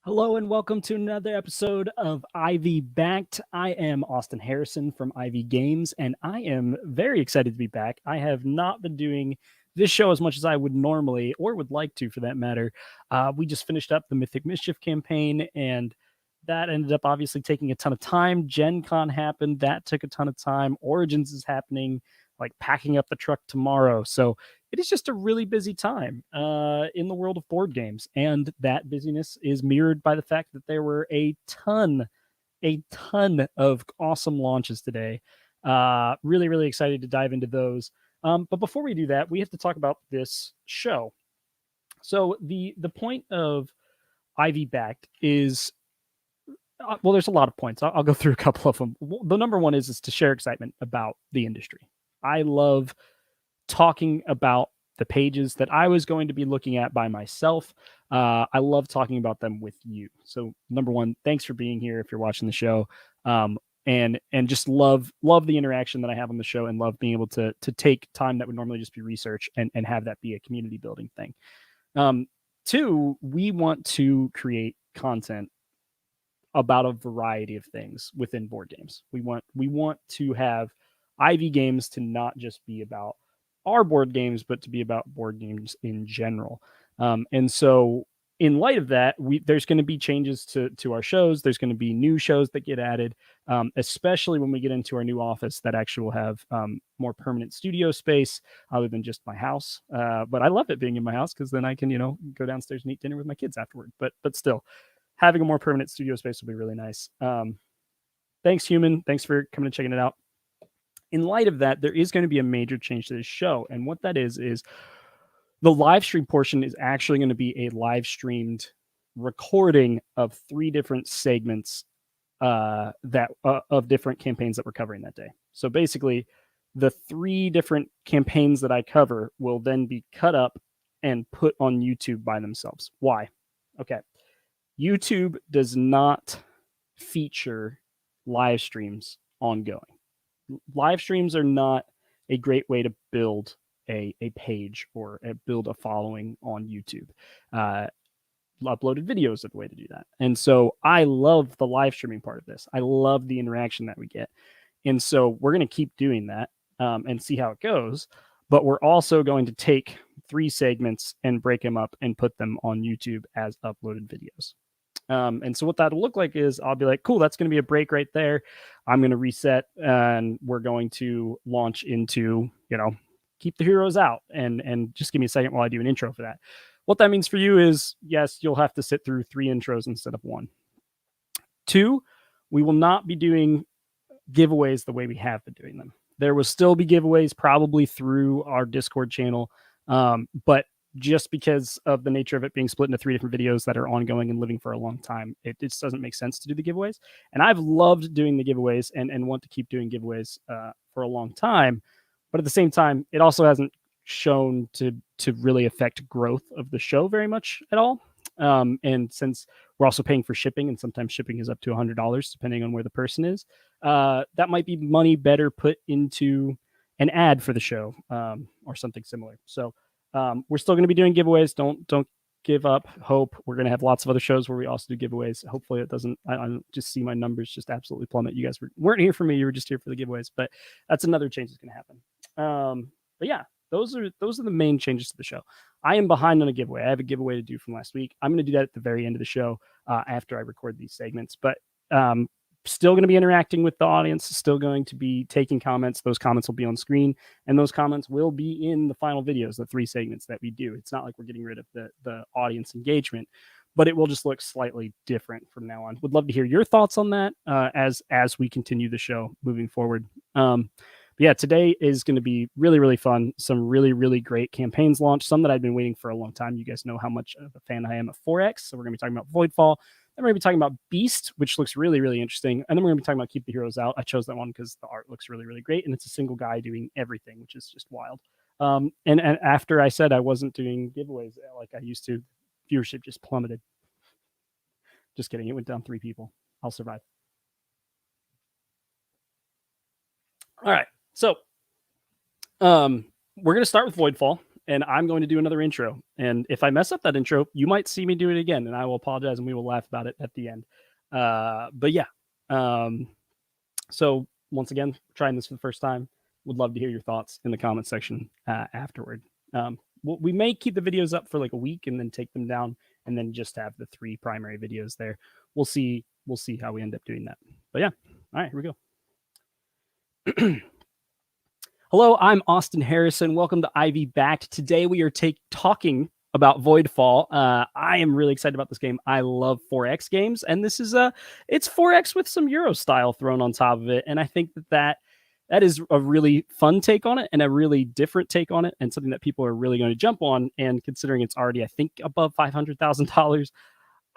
Hello and welcome to another episode of Ivy Backed. I am Austin Harrison from Ivy Games, and I am very excited to be back. I have not been doing this show as much as I would normally, or would like to for that matter. We just finished up the Mythic Mischief campaign, and that ended up obviously taking a ton of time. Gen Con happened, that took a ton of time. Origins is happening, like packing up the truck tomorrow. So it is just a really busy time in the world of board games. And that busyness is mirrored by the fact that there were a ton of awesome launches today. Really, really excited to dive into those. But before we do that, we have to talk about this show. So the point of Ivy Backed is, well, there's a lot of points. I'll go through a couple of them. The number one is to share excitement about the industry. I love talking about the pages that I was going to be looking at by myself. I love talking about them with you. So number one, thanks for being here if you're watching the show. And just love the interaction that I have on the show, and love being able to take time that would normally just be research and have that be a community building thing. Two, we want to create content about a variety of things within board games. We want to have Ivy Games to not just be about our board games, but to be about board games in general. And so in light of that, there's going to be changes to our shows. There's going to be new shows that get added, especially when we get into our new office that actually will have more permanent studio space other than just my house. But I love it being in my house because then I can, go downstairs and eat dinner with my kids afterward. But still, having a more permanent studio space will be really nice. Thanks, Human. Thanks for coming and checking it out. In light of that, there is going to be a major change to this show. And what that is the live stream portion is actually going to be a live streamed recording of 3 different segments of different campaigns that we're covering that day. So basically, the 3 different campaigns that I cover will then be cut up and put on YouTube by themselves. Why? Okay. YouTube does not feature live streams ongoing. Live streams are not a great way to build a page or build a following on YouTube. Uploaded videos are the way to do that. And so I love the live streaming part of this. I love the interaction that we get. And so we're going to keep doing that and see how it goes. But we're also going to take 3 segments and break them up and put them on YouTube as uploaded videos. And so what that'll look like is I'll be like, cool, that's going to be a break right there. I'm going to reset and we're going to launch into, keep the heroes out and just give me a second while I do an intro for that. What that means for you is, yes, you'll have to sit through 3 intros instead of 1. 2, we will not be doing giveaways the way we have been doing them. There will still be giveaways probably through our Discord channel. But just because of the nature of it being split into 3 different videos that are ongoing and living for a long time, it just doesn't make sense to do the giveaways. And I've loved doing the giveaways and want to keep doing giveaways for a long time. But at the same time, it also hasn't shown to really affect growth of the show very much at all. And since we're also paying for shipping, and sometimes shipping is up to $100 depending on where the person is, that might be money better put into an ad for the show or something similar. So we're still going to be doing giveaways. Don't give up hope. We're going to have lots of other shows where we also do giveaways. Hopefully it doesn't, I don't just see my numbers just absolutely plummet. You guys weren't here for me. You were just here for the giveaways, but that's another change that's going to happen. But yeah, those are the main changes to the show. I am behind on a giveaway. I have a giveaway to do from last week. I'm going to do that at the very end of the show after I record these segments, but still going to be interacting with the audience, still going to be taking comments. Those comments will be on screen, and those comments will be in the final videos, the 3 segments that we do. It's not like we're getting rid of the audience engagement, but it will just look slightly different from now on. Would love to hear your thoughts on that as we continue the show moving forward. But yeah, today is going to be really, really fun. Some really, really great campaigns launched, some that I've been waiting for a long time. You guys know how much of a fan I am of 4X, so we're going to be talking about Voidfall. Then we're going to be talking about Beast, which looks really, really interesting. And then we're going to be talking about Keep the Heroes Out. I chose that one because the art looks really, really great. And it's a single guy doing everything, which is just wild. And after I said I wasn't doing giveaways like I used to, viewership just plummeted. Just kidding. It went down 3 people. I'll survive. All right. So we're going to start with Voidfall. and I'm going to do another intro. And if I mess up that intro, you might see me do it again, and I will apologize, and we will laugh about it at the end. But yeah, so once again, trying this for the first time. Would love to hear your thoughts in the comment section afterward. We may keep the videos up for like a week and then take them down, and then just have the 3 primary videos there. We'll see. We'll see how we end up doing that. But yeah, all right, here we go. Hello, I'm Austin Harrison. Welcome to Ivy Backed. Today we are talking about Voidfall. I am really excited about this game. I love 4X games, and this is it's 4X with some Euro style thrown on top of it, and I think that is a really fun take on it and a really different take on it, and something that people are really going to jump on. And considering it's already, I think, above $500,000,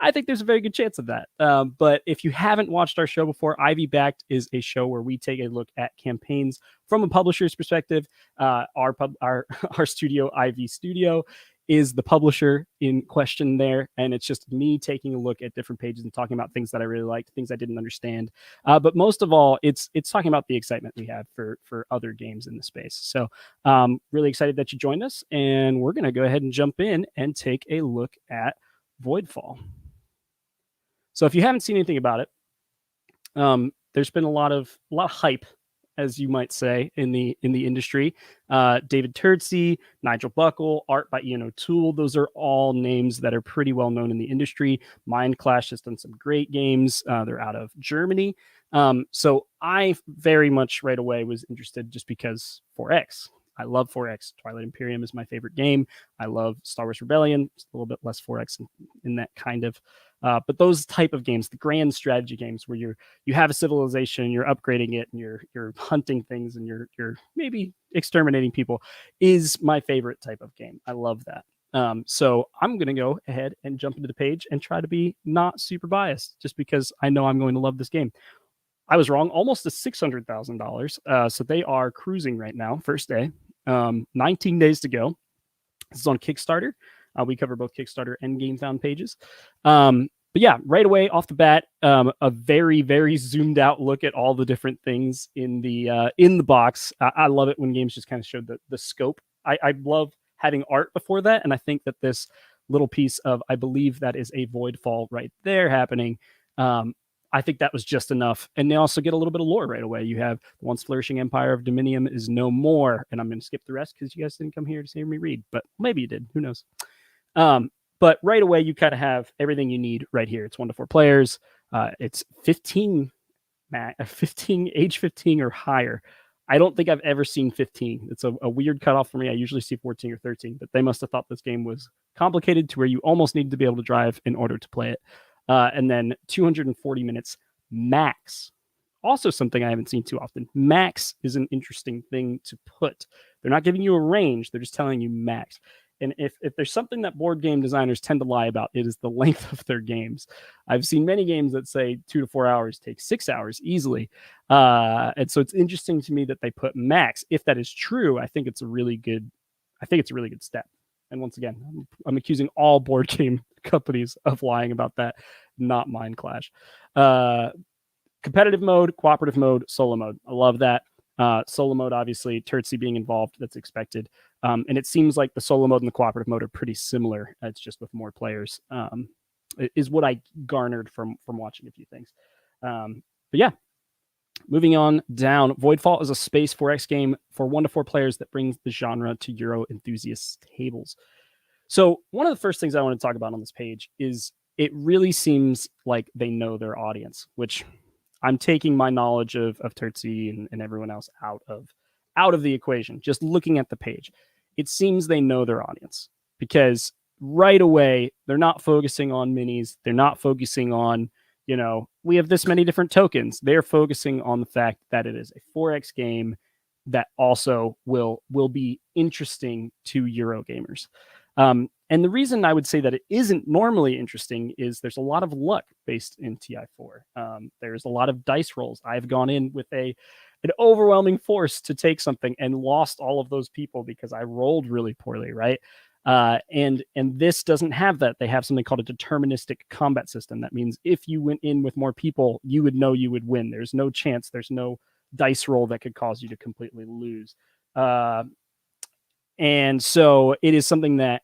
I think there's a very good chance of that. But if you haven't watched our show before, Ivy Backed is a show where we take a look at campaigns from a publisher's perspective. Our studio, Ivy Studio, is the publisher in question there, and it's just me taking a look at different pages and talking about things that I really liked, things I didn't understand. But most of all, it's talking about the excitement we have for other games in the space. So really excited that you joined us, and we're going to go ahead and jump in and take a look at Voidfall. So if you haven't seen anything about it, there's been a lot of hype, as you might say, in the industry. David Turtsey, Nigel Buckle, art by Ian O'Toole. Those are all names that are pretty well known in the industry. Mind Clash has done some great games. They're out of Germany. So I very much right away was interested just because 4X. I love 4X. Twilight Imperium is my favorite game. I love Star Wars Rebellion. It's a little bit less 4X in that kind of. But those type of games, the grand strategy games where you have a civilization, you're upgrading it, and you're hunting things, and you're maybe exterminating people, is my favorite type of game. I love that. So I'm going to go ahead and jump into the page and try to be not super biased, just because I know I'm going to love this game. I was wrong, almost to $600,000. So they are cruising right now, first day, 19 days to go. This is on Kickstarter. We cover both Kickstarter and GameFound pages. But yeah, right away off the bat, a very, very zoomed out look at all the different things in the box. I love it when games just kind of show the scope. I love having art before that, and I think that this little piece of, I believe that is a Voidfall right there happening. I think that was just enough. And they also get a little bit of lore right away. You have the once flourishing empire of Dominium is no more. And I'm going to skip the rest because you guys didn't come here to hear me read, but maybe you did. Who knows? But right away, you kind of have everything you need right here. It's 1 to 4 players. It's 15, age 15 or higher. I don't think I've ever seen 15. It's a weird cutoff for me. I usually see 14 or 13, but they must have thought this game was complicated to where you almost needed to be able to drive in order to play it. And then 240 minutes max. Also something I haven't seen too often. Max is an interesting thing to put. They're not giving you a range. They're just telling you max. And if there's something that board game designers tend to lie about, it is the length of their games. I've seen many games that say 2 to 4 hours take 6 hours easily. And so it's interesting to me that they put max. If that is true, I think it's a really good step. And once again, I'm accusing all board game companies of lying about that, not Mind Clash. Competitive mode, cooperative mode, solo mode. I love that. Solo mode, obviously, Turtsey being involved, that's expected. And it seems like the solo mode and the cooperative mode are pretty similar. It's just with more players, is what I garnered from watching a few things. But yeah, moving on down. Voidfall is a space 4X game for 1 to 4 players that brings the genre to Euro enthusiasts' tables. So one of the first things I want to talk about on this page is it really seems like they know their audience, which I'm taking my knowledge of Turtsey and everyone else out of the equation. Just looking at the page, it seems they know their audience, because right away they're not focusing on minis. They're not focusing on, we have this many different tokens. They're focusing on the fact that it is a 4X game that also will be interesting to Euro gamers. And the reason I would say that it isn't normally interesting is there's a lot of luck based in TI4. There's a lot of dice rolls. I've gone in with an overwhelming force to take something and lost all of those people because I rolled really poorly, right? And this doesn't have that. They have something called a deterministic combat system. That means if you went in with more people, you would know you would win. There's no chance. There's no dice roll that could cause you to completely lose. And so it is something that,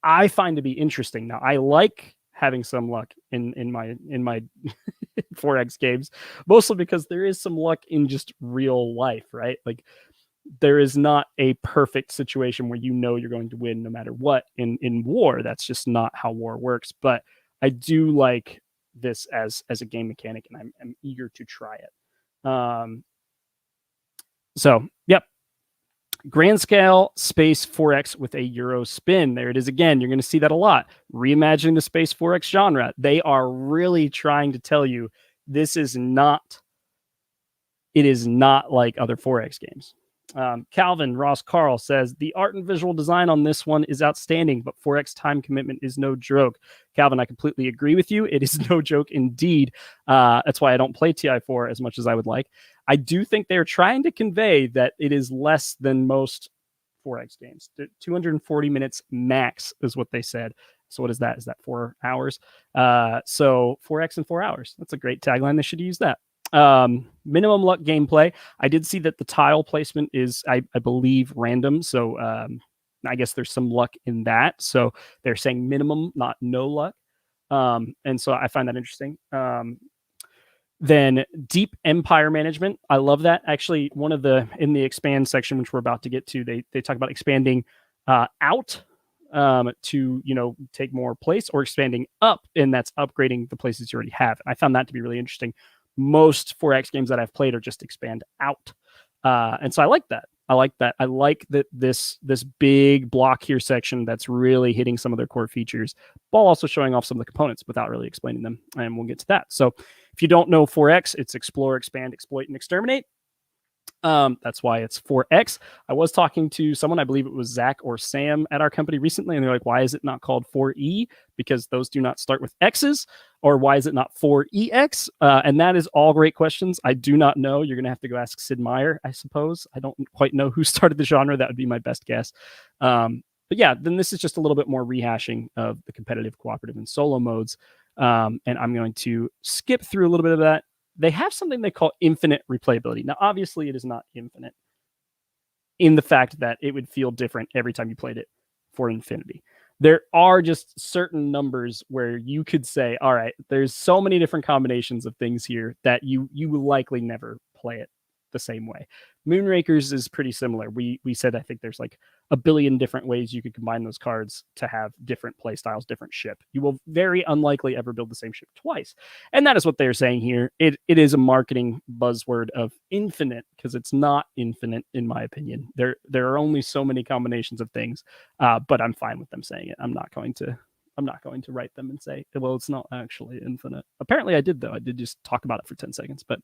I find to be interesting. Now, I like having some luck in my 4X games, mostly because there is some luck in just real life, right? Like, there is not a perfect situation where you're going to win no matter what in war. That's just not how war works. But I do like this as a game mechanic, and I'm eager to try it. So, yep. Grand scale space 4X with a Euro spin. There it is again. You're going to see that a lot. Reimagining the space 4X genre. They are really trying to tell you this is not, it is not like other 4X games. Calvin Ross Carl says the art and visual design on this one is outstanding, but 4X time commitment is no joke. Calvin, I completely agree with you. It is no joke indeed. That's why I don't play TI4 as much as I would like. I do think they're trying to convey that it is less than most 4X games. 240 minutes max is what they said. So what is that? Is that 4 hours? So 4X in 4 hours. That's a great tagline. They should use that. Minimum luck gameplay. I did see that the tile placement is, I believe, random. So I guess there's some luck in that. So they're saying minimum, not no luck. And so I find that interesting. Then deep empire management. I love that. Actually, in the expand section, which we're about to get to, they talk about expanding out to, take more place, or expanding up, and that's upgrading the places you already have. I found that to be really interesting. Most 4X games that I've played are just expand out. And so I like that. I like that this big block here section that's really hitting some of their core features, while also showing off some of the components without really explaining them. And we'll get to that. So if you don't know 4X, it's explore, expand, exploit, and exterminate. That's why it's 4X. I was talking to someone, I believe it was Zach or Sam at our company recently, and they're like, why is it not called 4E? Because those do not start with X's. Or why is it not 4EX? And that is all great questions. I do not know. You're going to have to go ask Sid Meier, I suppose. I don't quite know who started the genre. That would be my best guess. But yeah, then this is just a little bit more rehashing of the competitive, cooperative, and solo modes. And I'm going to skip through a little bit of that. They have something they call infinite replayability. Now, obviously, it is not infinite in the fact that it would feel different every time you played it for infinity. There are just certain numbers where you could say, all right, there's so many different combinations of things here that you will likely never play it the same way. Moonrakers is pretty similar. We said, I think there's like a billion different ways you could combine those cards to have different play styles, different ship. You will very unlikely ever build the same ship twice. And that is what they're saying here. It is a marketing buzzword of infinite, because it's not infinite, in my opinion. There are only so many combinations of things, but I'm fine with them saying it. I'm not going to write them and say, well, it's not actually infinite. Apparently I did, though. I did just talk about it for 10 seconds. But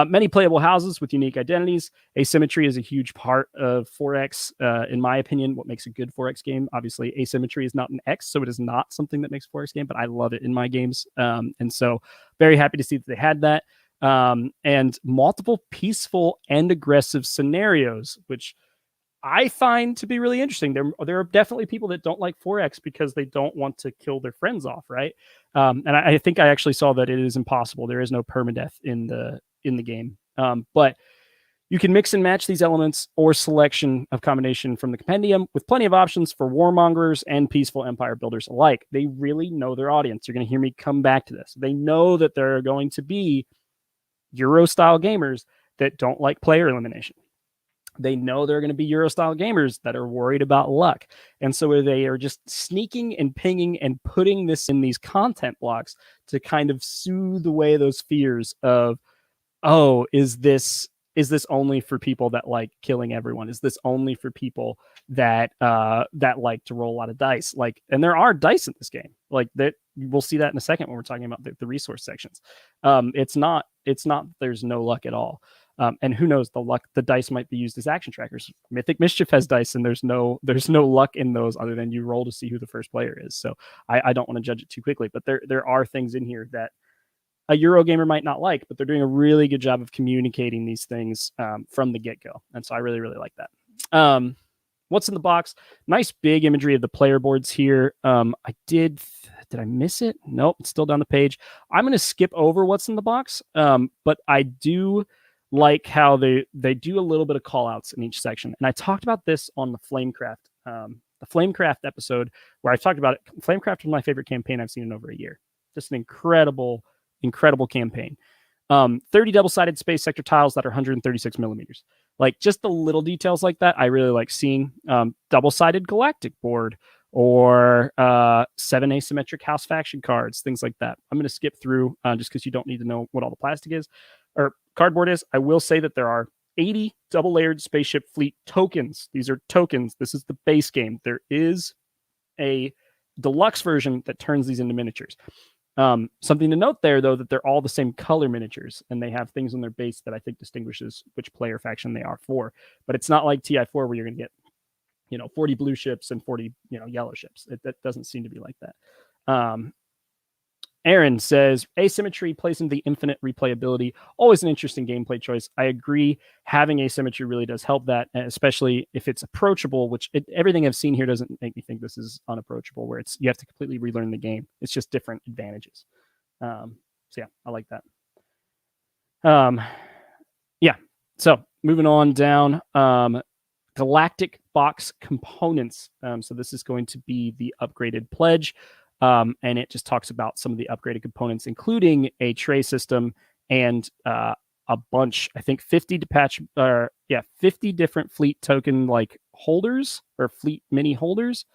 many playable houses with unique identities. Asymmetry is a huge part of 4X, in my opinion. What makes a good 4X game? Obviously, asymmetry is not an X, so it is not something that makes 4X game, but I love it in my games. And so very happy to see that they had that. And multiple peaceful and aggressive scenarios, which I find to be really interesting. There are definitely people that don't like 4X because they don't want to kill their friends off, right? And I think I actually saw that it is impossible. There is no permadeath in the game. But you can mix and match these elements or selection of combination from the compendium with plenty of options for warmongers and peaceful empire builders alike. They really know their audience. You're going to hear me come back to this. They know that there are going to be Euro-style gamers that don't like player elimination. They know there are going to be Euro-style gamers that are worried about luck. And so they are just sneaking and pinging and putting this in these content blocks to kind of soothe away those fears of, oh, is this only for people that like killing everyone? Is this only for people that like to roll a lot of dice? Like, and there are dice in this game. Like that, we'll see that in a second when we're talking about the resource sections. It's not there's no luck at all. And who knows, the dice might be used as action trackers. Mythic Mischief has dice, and there's no luck in those other than you roll to see who the first player is. So I don't want to judge it too quickly, but there are things in here that a Euro gamer might not like, but they're doing a really good job of communicating these things from the get-go. And so I really, really like that. What's in the box? Nice big imagery of the player boards here. Did I miss it? Nope, it's still down the page. I'm going to skip over what's in the box, but I do like how they do a little bit of call outs in each section. And I talked about this on the Flamecraft episode where I talked about it. Flamecraft was my favorite campaign I've seen in over a year. Just an incredible campaign. 30 double-sided space sector tiles that are 136 millimeters. Like just the little details like that, I really like seeing. Double-sided galactic board or 7 asymmetric house faction cards, things like that. I'm going to skip through just because you don't need to know what all the plastic is or cardboard is. I will say that there are 80 double-layered spaceship fleet tokens. These are tokens. This is the base game. There is a deluxe version that turns these into miniatures. Something to note there, though, that they're all the same color miniatures, and they have things on their base that I think distinguishes which player faction they are for. But it's not like TI4 where you're going to get, 40 blue ships and 40, yellow ships. That doesn't seem to be like that. Aaron says, asymmetry plays into the infinite replayability. Always an interesting gameplay choice. I agree. Having asymmetry really does help that, especially if it's approachable, which everything I've seen here doesn't make me think this is unapproachable, where you have to completely relearn the game. It's just different advantages. So yeah, I like that. Yeah. So moving on down, Galactic Box Components. So this is going to be the upgraded pledge. And it just talks about some of the upgraded components, including a tray system and a bunch, I think 50 different fleet token like holders or fleet mini holders,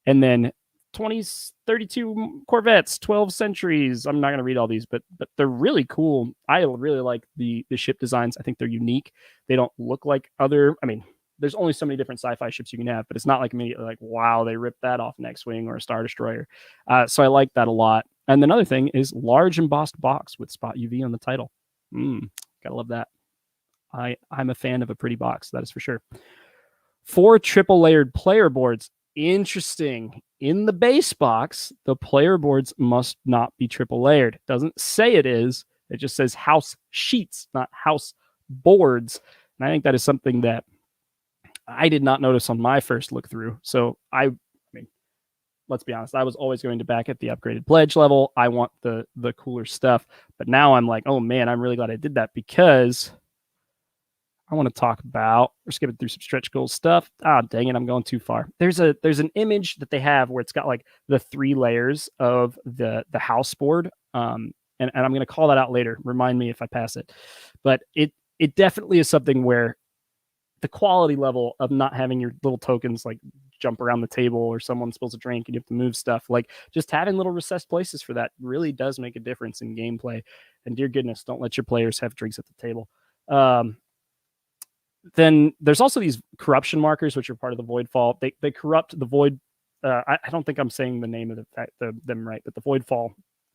and then 32 Corvettes, 12 Sentries. I'm not going to read all these, but they're really cool. I really like the ship designs. I think they're unique. They don't look like other. I mean, there's only so many different sci-fi ships you can have, but it's not like immediately like, wow, they ripped that off an X-Wing or a Star Destroyer. So I like that a lot. And another thing is large embossed box with spot UV on the title. Gotta love that. I'm a fan of a pretty box, that is for sure. 4 triple layered player boards. Interesting. In the base box, the player boards must not be triple layered. It doesn't say it is. It just says house sheets, not house boards. And I think that is something that I did not notice on my first look through. So I mean, let's be honest, I was always going to back at the upgraded pledge level. I want the cooler stuff. But now I'm like, oh man, I'm really glad I did that, because I want to talk about, we're skipping through some stretch goals stuff. Dang it, I'm going too far. There's an image that they have where it's got like the 3 layers of the house board. And I'm going to call that out later. Remind me if I pass it. But it definitely is something where the quality level of not having your little tokens like jump around the table or someone spills a drink and you have to move stuff, like just having little recessed places for that really does make a difference in gameplay. And dear goodness, don't let your players have drinks at the table. Then there's also these corruption markers, which are part of the Voidfall. They corrupt the Void. I don't think I'm saying the name of them right, but the Voidfall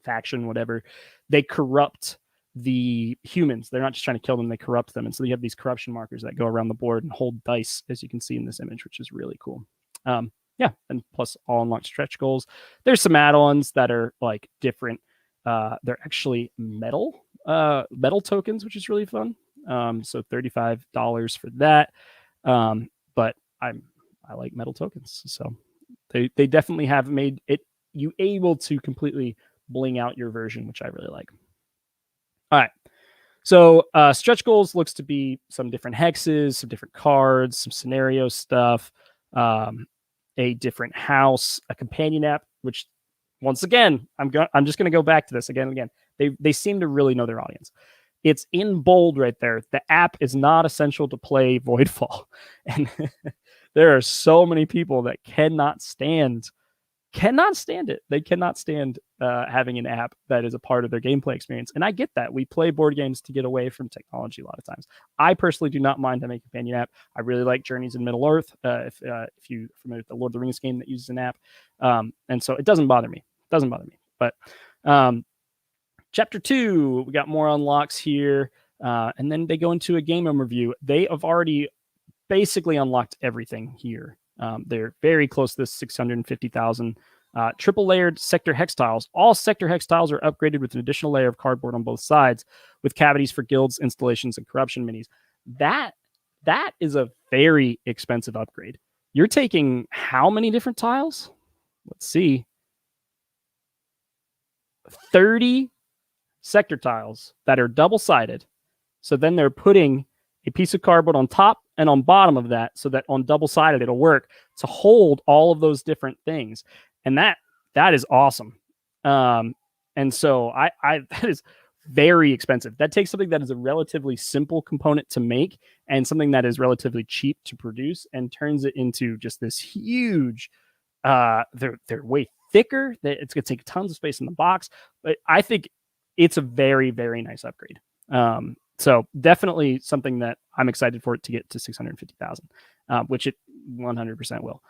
faction, whatever, they corrupt the humans. They're not just trying to kill them, they corrupt them. And so you have these corruption markers that go around the board and hold dice, as you can see in this image, which is really cool. Yeah, and plus all unlocked stretch goals. There's some add-ons that are like different. They're actually metal tokens, which is really fun. So $35 for that. But I like metal tokens. So they definitely have made it you able to completely bling out your version, which I really like. All right. So stretch goals looks to be some different hexes, some different cards, some scenario stuff, a different house, a companion app, which once again, I'm just going to go back to this again and again. They seem to really know their audience. It's in bold right there. The app is not essential to play Voidfall. And there are so many people that cannot stand it. They cannot stand having an app that is a part of their gameplay experience. And I get that. We play board games to get away from technology a lot of times. I personally do not mind having a companion app. I really like Journeys in Middle Earth, if you're familiar with the Lord of the Rings game that uses an app. And so it doesn't bother me. But Chapter 2, we got more unlocks here. And then they go into a game overview. They have already basically unlocked everything here. They're very close to this 650,000 triple layered sector hex tiles. All sector hex tiles are upgraded with an additional layer of cardboard on both sides, with cavities for guilds, installations, and corruption minis. That is a very expensive upgrade. You're taking how many different tiles? Let's see. 30 sector tiles that are double-sided So then they're putting a piece of cardboard on top and on bottom of that, so that on double-sided it'll work to hold all of those different things. And that is awesome. And so I that is very expensive. That takes something that is a relatively simple component to make and something that is relatively cheap to produce and turns it into just this huge. They're way thicker. It's going to take tons of space in the box, but I think it's a very, very nice upgrade. So definitely something that I'm excited for it to get to 650,000, which it 100% will.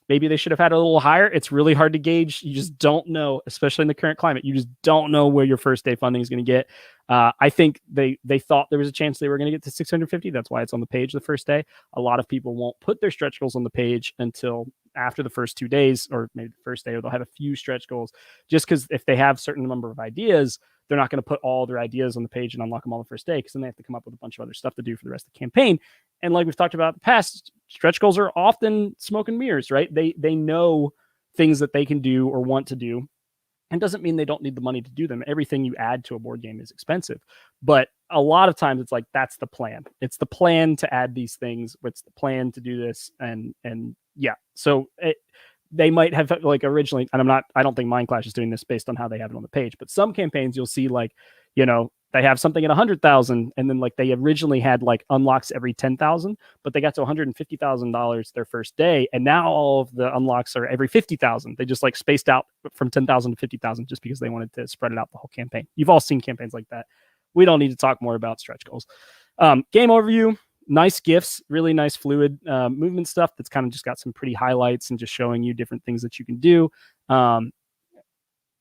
Maybe they should have had a little higher. It's really hard to gauge. You just don't know, especially in the current climate. You just don't know where your first day funding is going to get. I think they thought there was a chance they were going to get to 650. That's why it's on the page the first day. A lot of people won't put their stretch goals on the page until after the first 2 days, or maybe the first day, or they'll have a few stretch goals, just because if they have a certain number of ideas, they're not going to put all their ideas on the page and unlock them all the first day, because then they have to come up with a bunch of other stuff to do for the rest of the campaign. And like we've talked about in the past, stretch goals are often smoke and mirrors, right? They know things that they can do or want to do, and doesn't mean they don't need the money to do them. Everything you add to a board game is expensive, but a lot of times it's like, that's the plan. It's the plan to add these things. It's the plan to do this. And yeah, so they might have, like, originally, and I don't think Mind Clash is doing this based on how they have it on the page, but some campaigns you'll see, like, they have something at 100,000, and then, like, they originally had like unlocks every 10,000, but they got to $150,000 their first day, and now all of the unlocks are every 50,000. They just, like, spaced out from 10,000 to 50,000 just because they wanted to spread it out the whole campaign. You've all seen campaigns like that. We don't need to talk more about stretch goals. Game overview. Nice GIFs, really nice fluid movement stuff that's kind of just got some pretty highlights and just showing you different things that you can do.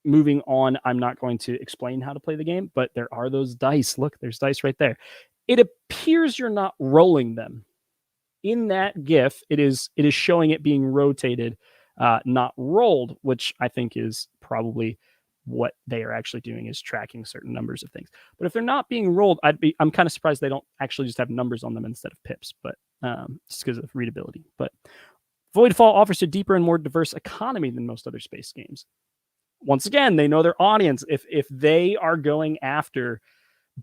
Moving on, I'm not going to explain how to play the game, but there are those dice. Look, there's dice right there. It appears you're not rolling them. In that GIF, it is showing it being rotated, not rolled, which I think is probably what they are actually doing, is tracking certain numbers of things. But if they're not being rolled, I'm kind of surprised they don't actually just have numbers on them instead of pips, but just because of readability. But Voidfall offers a deeper and more diverse economy than most other space games. Once again, they know their audience. If they are going after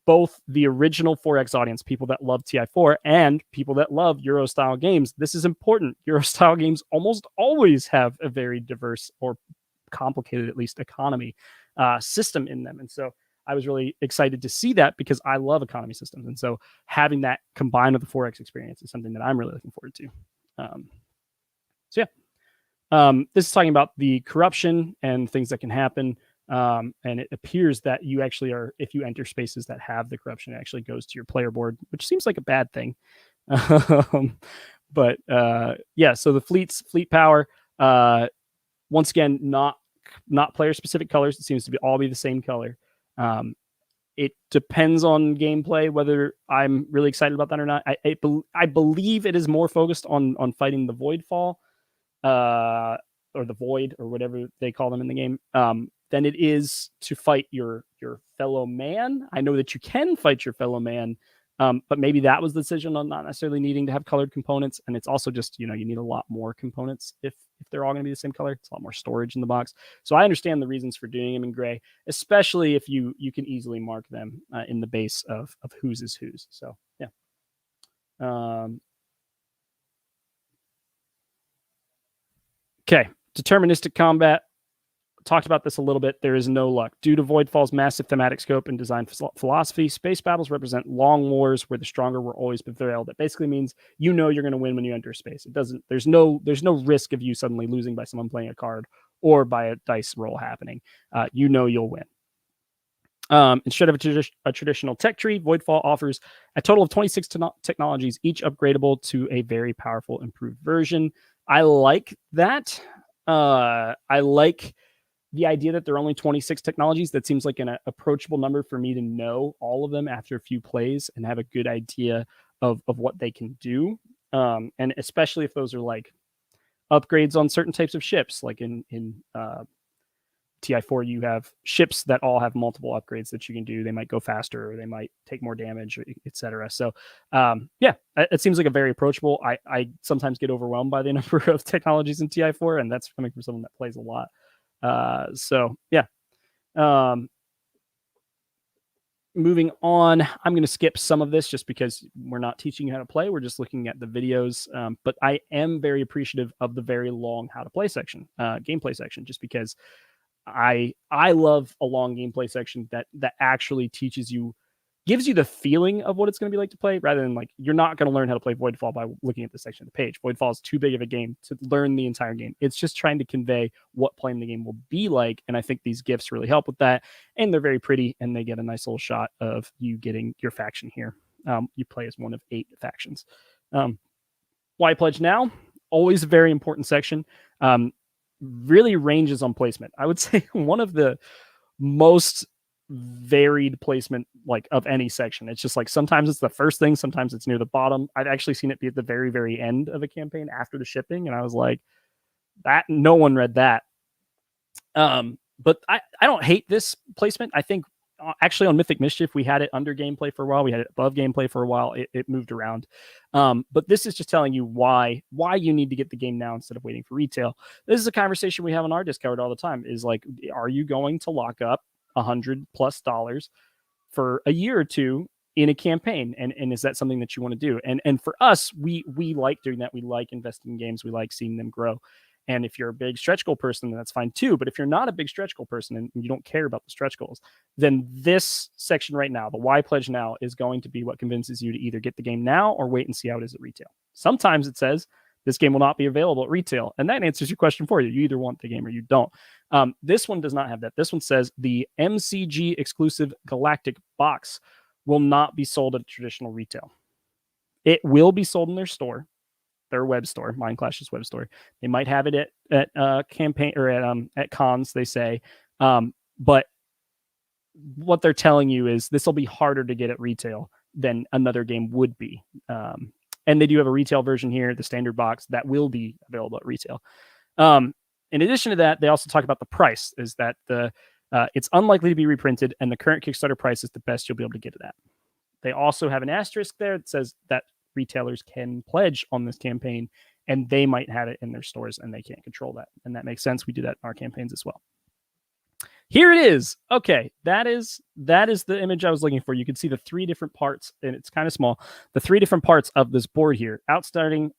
both the original 4X audience, people that love TI4, and people that love Euro style games, this is important. Euro style games almost always have a very diverse, or complicated at least, economy system in them. And so I was really excited to see that, because I love economy systems. And so having that combined with the 4X experience is something that I'm really looking forward to. So yeah, this is talking about the corruption and things that can happen. And it appears that you actually are, if you enter spaces that have the corruption, it actually goes to your player board, which seems like a bad thing. But yeah, so the fleet power, once again, not player specific colors. It seems to be all the same color. It depends on gameplay whether I'm really excited about that or not. I believe it is more focused on fighting the Voidfall, or the Void, or whatever they call them in the game, than it is to fight your fellow man. I know that you can fight your fellow man, but maybe that was the decision on not necessarily needing to have colored components. And it's also just, you need a lot more components if they're all going to be the same color. It's a lot more storage in the box. So I understand the reasons for doing them in gray, especially if you can easily mark them in the base of whose is whose. So yeah. Okay, Deterministic Combat. Talked about this a little bit. There is no luck. Due to Voidfall's massive thematic scope and design philosophy, space battles represent long wars where the stronger will always prevail. That basically means you're going to win when you enter space. It doesn't. There's no risk of you suddenly losing by someone playing a card or by a dice roll happening. You'll win. Instead of a traditional tech tree, Voidfall offers a total of 26 technologies, each upgradable to a very powerful, improved version. I like that. I like the idea that there are only 26 technologies. That seems like an approachable number for me to know all of them after a few plays and have a good idea of what they can do. And especially if those are like upgrades on certain types of ships, like in TI4, you have ships that all have multiple upgrades that you can do. They might go faster, or they might take more damage, etc. So yeah, it seems like a very approachable. I sometimes get overwhelmed by the number of technologies in TI4, and that's coming from someone that plays a lot. So yeah. moving on, I'm going to skip some of this just because we're not teaching you how to play. We're just looking at the videos. But I am very appreciative of the very long how to play section, gameplay section, just because I love a long gameplay section that actually teaches you, gives you the feeling of what it's going to be like to play, rather than like you're not going to learn how to play Voidfall by looking at the section of the page. Voidfall is too big of a game to learn the entire game. It's just trying to convey what playing the game will be like, and I think these GIFs really help with that. And they're very pretty, and they get a nice little shot of you getting your faction here. You play as one of 8 factions. Why pledge now? Always a very important section. Really ranges on placement. I would say one of the most varied placement like of any section. It's just like sometimes it's the first thing, sometimes it's near the bottom. I've actually seen it be at the very, very end of a campaign after the shipping, and I was like, that no one read that. But I don't hate this placement. I think actually on Mythic Mischief, we had it under gameplay for a while. We had it above gameplay for a while. It moved around. But this is just telling you why you need to get the game now instead of waiting for retail. This is a conversation we have on our Discord all the time, is like, are you going to lock up $100+ for a year or two in a campaign? And is that something that you want to do? And for us, we like doing that. We like investing in games. We like seeing them grow. And if you're a big stretch goal person, then that's fine too. But if you're not a big stretch goal person and you don't care about the stretch goals, then this section right now, the why pledge now, is going to be what convinces you to either get the game now or wait and see how it is at retail. Sometimes it says this game will not be available at retail, and that answers your question for you. You either want the game or you don't. This one does not have that. This one says the MCG exclusive Galactic Box will not be sold at traditional retail. It will be sold in their store, their web store, Mindclash's web store. They might have it at campaign or at cons, they say. But what they're telling you is this will be harder to get at retail than another game would be. And they do have a retail version here, the standard box, that will be available at retail. In addition to that, they also talk about the price, is that it's unlikely to be reprinted, and the current Kickstarter price is the best you'll be able to get it at. They also have an asterisk there that says that retailers can pledge on this campaign, and they might have it in their stores, and they can't control that. And that makes sense. We do that in our campaigns as well. Here it is. Okay, that is the image I was looking for. You can see the 3 different parts, and it's kind of small. The 3 different parts of this board here. Outstanding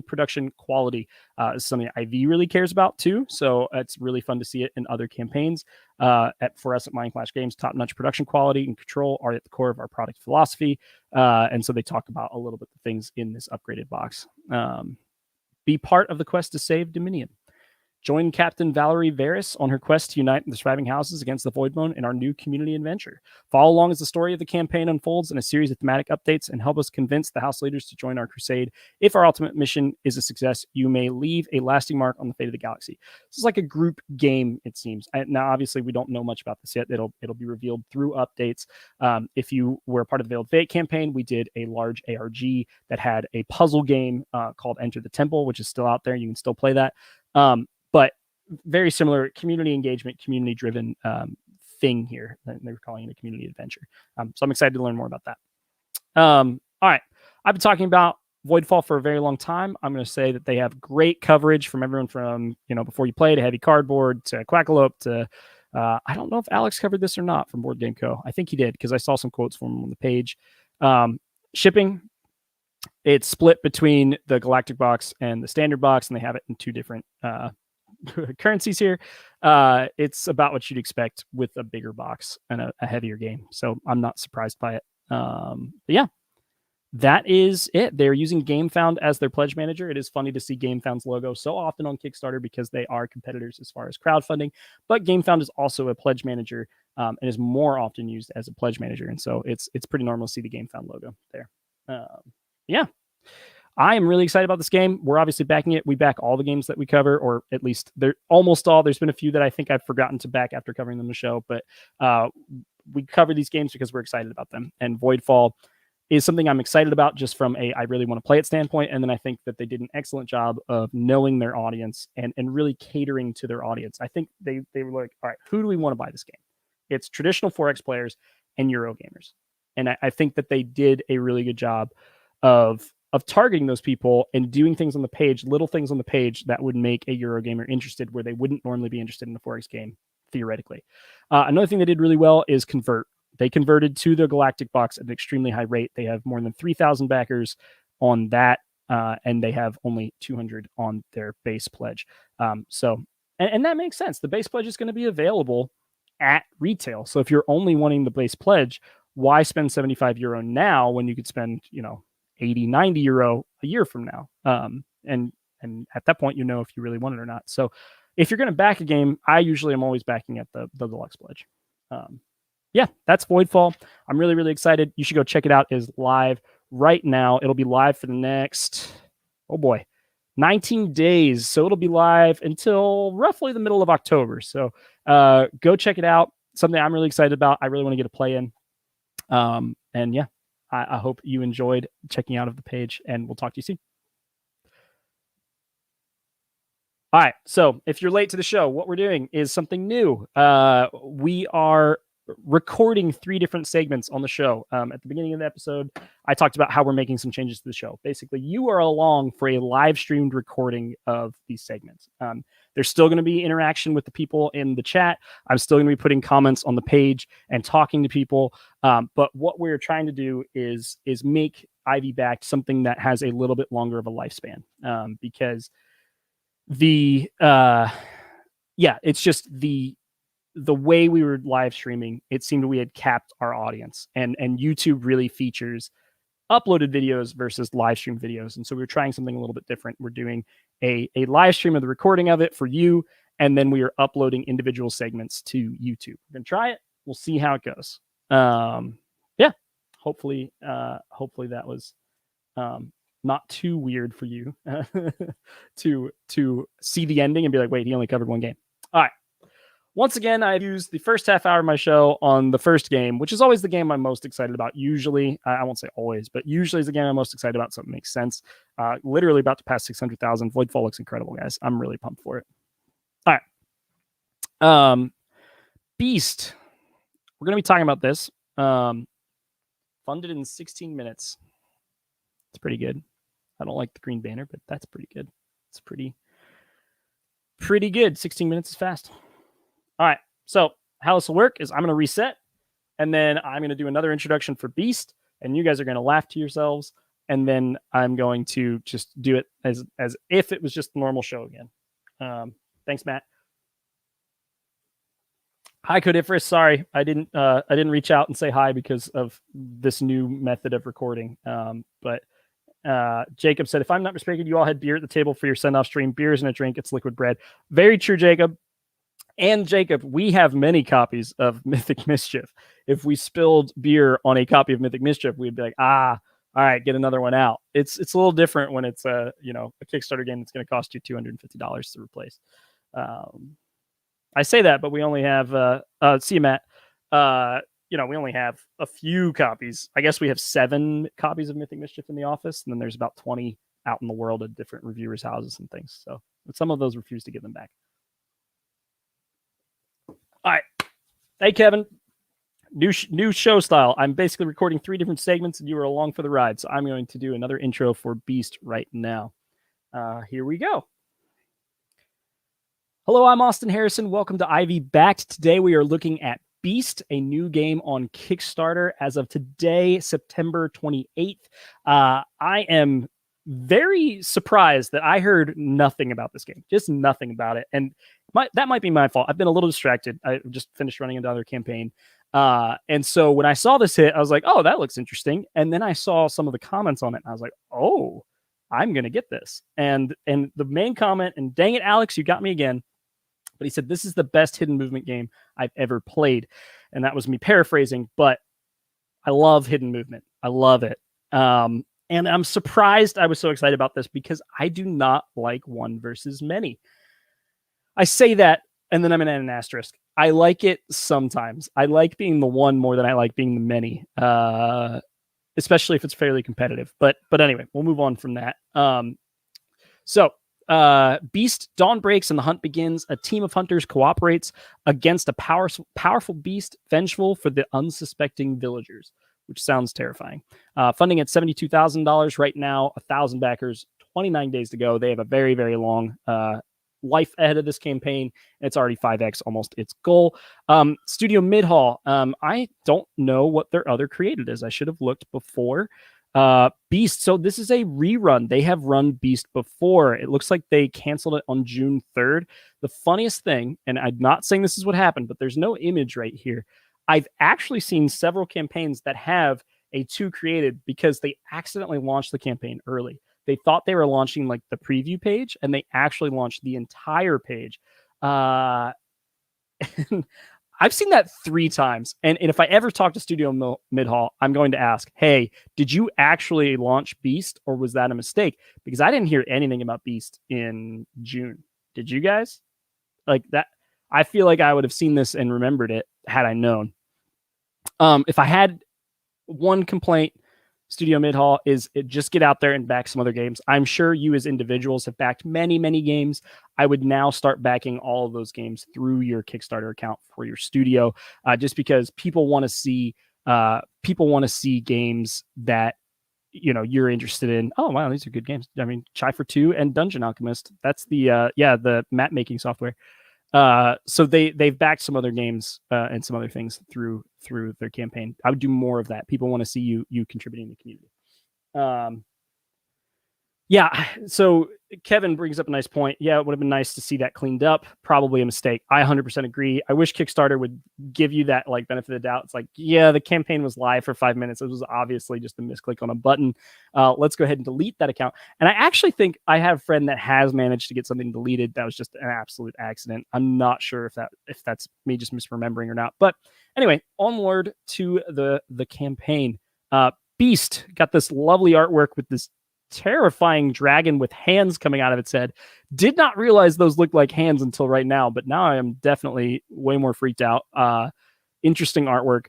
production quality is something IV really cares about too. So it's really fun to see it in other campaigns. For us at Mindclash Games, top-notch production quality and control are at the core of our product philosophy. And so they talk about a little bit of things in this upgraded box. Be part of the quest to save Dominion. Join Captain Valerie Varys on her quest to unite the surviving houses against the Voidbone in our new community adventure. Follow along as the story of the campaign unfolds in a series of thematic updates, and help us convince the house leaders to join our crusade. If our ultimate mission is a success, you may leave a lasting mark on the fate of the galaxy. This is like a group game, it seems. Now, obviously, we don't know much about this yet. It'll be revealed through updates. If you were a part of the Veiled Fate campaign, we did a large ARG that had a puzzle game called Enter the Temple, which is still out there. You can still play that. But very similar community engagement, community-driven thing here. They were calling it a community adventure. So I'm excited to learn more about that. All right. I've been talking about Voidfall for a very long time. I'm going to say that they have great coverage from everyone from, Before You Play to Heavy Cardboard to Quackalope to, I don't know if Alex covered this or not from Board Game Co. I think he did, because I saw some quotes from him on the page. Shipping, it's split between the Galactic Box and the Standard Box, and they have it in 2 different currencies here. It's about what you'd expect with a bigger box and a heavier game. So I'm not surprised by it. But yeah, that is it. They're using GameFound as their pledge manager. It is funny to see GameFound's logo so often on Kickstarter because they are competitors as far as crowdfunding, but GameFound is also a pledge manager and is more often used as a pledge manager. And so it's pretty normal to see the GameFound logo there. Yeah. I am really excited about this game. We're obviously backing it. We back all the games that we cover, or at least they're almost all. There's been a few that I think I've forgotten to back after covering them in the show, but we cover these games because we're excited about them. And Voidfall is something I'm excited about just from I really want to play it standpoint. And then I think that they did an excellent job of knowing their audience and really catering to their audience. I think they were like, all right, who do we want to buy this game? It's traditional 4X players and Euro gamers. And I think that they did a really good job of targeting those people and doing things on the page, little things on the page that would make a Eurogamer interested where they wouldn't normally be interested in a 4X game, theoretically. Another thing they did really well is convert. they converted to the Galactic Box at an extremely high rate. They have more than 3,000 backers on that, and they have only 200 on their base pledge. So that makes sense. The base pledge is going to be available at retail. So if you're only wanting the base pledge, why spend €75 now when you could spend, 80, €90 a year from now? And at that point, if you really want it or not. So if you're going to back a game, I usually am always backing at the deluxe pledge. Yeah, that's Voidfall. I'm really, really excited. You should go check it out. It is live right now. It'll be live for the next, 19 days. So it'll be live until roughly the middle of October. So go check it out. Something I'm really excited about. I really want to get a play in. And yeah, I hope you enjoyed checking out of the page, and we'll talk to you soon. All right. So if you're late to the show, what we're doing is something new. We are recording 3 different segments on the show. At the beginning of the episode, I talked about how we're making some changes to the show. Basically, you are along for a live streamed recording of these segments. There's still going to be interaction with the people in the chat. I'm still going to be putting comments on the page and talking to people. But what we're trying to do is make Ivy Backed something that has a little bit longer of a lifespan, because it's just the way we were live streaming, it seemed we had capped our audience, and YouTube really features uploaded videos versus live stream videos. And so we were trying something a little bit different. We're doing a live stream of the recording of it for you, and then we are uploading individual segments to YouTube. We're going to try it. We'll see how it goes. Hopefully that was not too weird for you to see the ending and be like, wait, he only covered one game. All right. Once again, I've used the first half hour of my show on the first game, which is always the game I'm most excited about. Usually, I won't say always, but usually is the game I'm most excited about, so it makes sense. Literally about to pass 600,000. Voidfall looks incredible, guys. I'm really pumped for it. All right. Beast. We're going to be talking about this. Funded in 16 minutes. It's pretty good. I don't like the green banner, but that's pretty good. It's pretty good. 16 minutes is fast. All right. So how this will work is I'm going to reset, and then I'm going to do another introduction for Beast, and you guys are going to laugh to yourselves, and then I'm going to just do it as if it was just a normal show again. Thanks, Matt. Hi, Codifrus. Sorry, I didn't reach out and say hi because of this new method of recording. But Jacob said, if I'm not mistaken, you all had beer at the table for your send-off stream. Beer isn't a drink; it's liquid bread. Very true, Jacob. And Jacob, we have many copies of Mythic Mischief. If we spilled beer on a copy of Mythic Mischief, we'd be like, all right, get another one out. It's a little different when it's a Kickstarter game that's going to cost you $250 to replace. I say that, but we only have see you, Matt. We only have a few copies. I guess we have 7 copies of Mythic Mischief in the office, and then there's about 20 out in the world at different reviewers' houses and things. So some of those refuse to give them back. All right. Hey, Kevin. New show style. I'm basically recording 3 different segments, and you are along for the ride. So I'm going to do another intro for Beast right now. Here we go. Hello, I'm Austin Harrison. Welcome to Ivy Backed. Today we are looking at Beast, a new game on Kickstarter as of today, September 28th. I am very surprised that I heard nothing about this game, just nothing about it. And that might be my fault. I've been a little distracted. I just finished running another campaign. And so when I saw this hit, I was like, oh, that looks interesting. And then I saw some of the comments on it, and I was like, oh, I'm going to get this. And the main comment, and dang it, Alex, you got me again. But he said, this is the best hidden movement game I've ever played. And that was me paraphrasing, but I love hidden movement. I love it. And I'm surprised I was so excited about this because I do not like one versus many. I say that, and then I'm going to add an asterisk. I like it sometimes. I like being the one more than I like being the many, especially if it's fairly competitive. But anyway, we'll move on from that. Beast, dawn breaks and the hunt begins. A team of hunters cooperates against a powerful beast, vengeful for the unsuspecting villagers, which sounds terrifying. Funding at $72,000 right now, 1,000 backers, 29 days to go. They have a very, very long life ahead of this campaign. It's already 5x almost its goal. Studio Midhall, I don't know what their other created is. I should have looked before. Beast, so this is a rerun. They have run Beast before. It looks like they canceled it on June 3rd. The funniest thing, and I'm not saying this is what happened, but there's no image right here. I've actually seen several campaigns that have a 2 created because they accidentally launched the campaign early. They thought they were launching like the preview page, and they actually launched the entire page. I've seen that 3 times. And if I ever talk to Studio Midhall, I'm going to ask, hey, did you actually launch Beast, or was that a mistake? Because I didn't hear anything about Beast in June. Did you guys? Like that? I feel like I would have seen this and remembered it had I known. If I had one complaint, Studio Midhall, is it just get out there and back some other games. I'm sure you as individuals have backed many, many games. I would now start backing all of those games through your Kickstarter account for your studio, just because people want to see games that you're interested in. Oh wow, these are good games. I mean, Chai for 2 and Dungeon Alchemist. That's the map making software. So they've backed some other games and some other things through their campaign. I would do more of that. People want to see you contributing to the community. So Kevin brings up a nice point. Yeah, it would have been nice to see that cleaned up. Probably a mistake. I 100% agree. I wish Kickstarter would give you that like benefit of the doubt. It's like, yeah, the campaign was live for 5 minutes. It was obviously just a misclick on a button. Let's go ahead and delete that account. And I actually think I have a friend that has managed to get something deleted. That was just an absolute accident. I'm not sure if that's me just misremembering or not. But anyway, onward to the campaign. Beast got this lovely artwork with this terrifying dragon with hands coming out of its head. Did not realize those looked like hands until right now, but now I am definitely way more freaked out. Interesting artwork,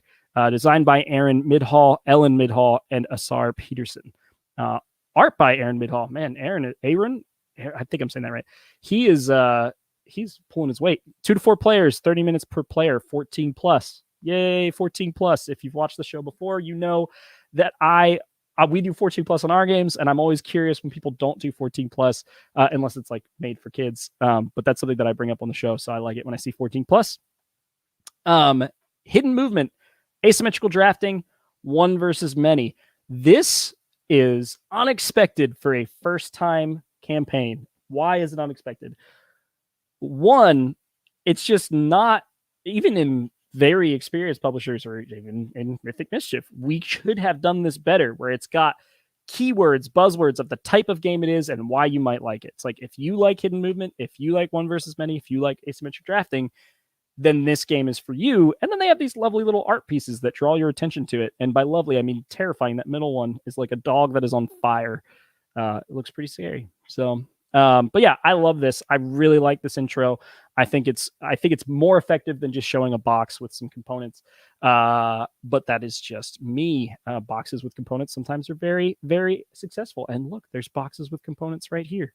designed by Ellen Midhall, and Asar Peterson. Art by Aaron Midhall. Man, Aaron, I think I'm saying that right. He is he's pulling his weight. 2 to 4 players, 30 minutes per player, 14 plus. Yay, 14 plus. If you've watched the show before, you know that we do 14 plus on our games, and I'm always curious when people don't do 14 plus, unless it's like made for kids. But that's something that I bring up on the show, so I like it when I see 14 plus. Hidden movement, asymmetrical drafting, 1 versus many. This is unexpected for a first-time campaign. Why is it unexpected? 1, it's just not, even in very experienced publishers or even in Mythic Mischief, we should have done this better, where it's got keywords, buzzwords of the type of game it is and why you might like it. It's like, if you like hidden movement, if you like 1 versus many, if you like asymmetric drafting, then this game is for you. And then they have these lovely little art pieces that draw your attention to it. And by lovely, I mean terrifying. That middle one is like a dog that is on fire. It looks pretty scary. So but yeah, I love this. I really like this intro. I think it's more effective than just showing a box with some components. But that is just me. Boxes with components sometimes are very, very successful. And look, there's boxes with components right here.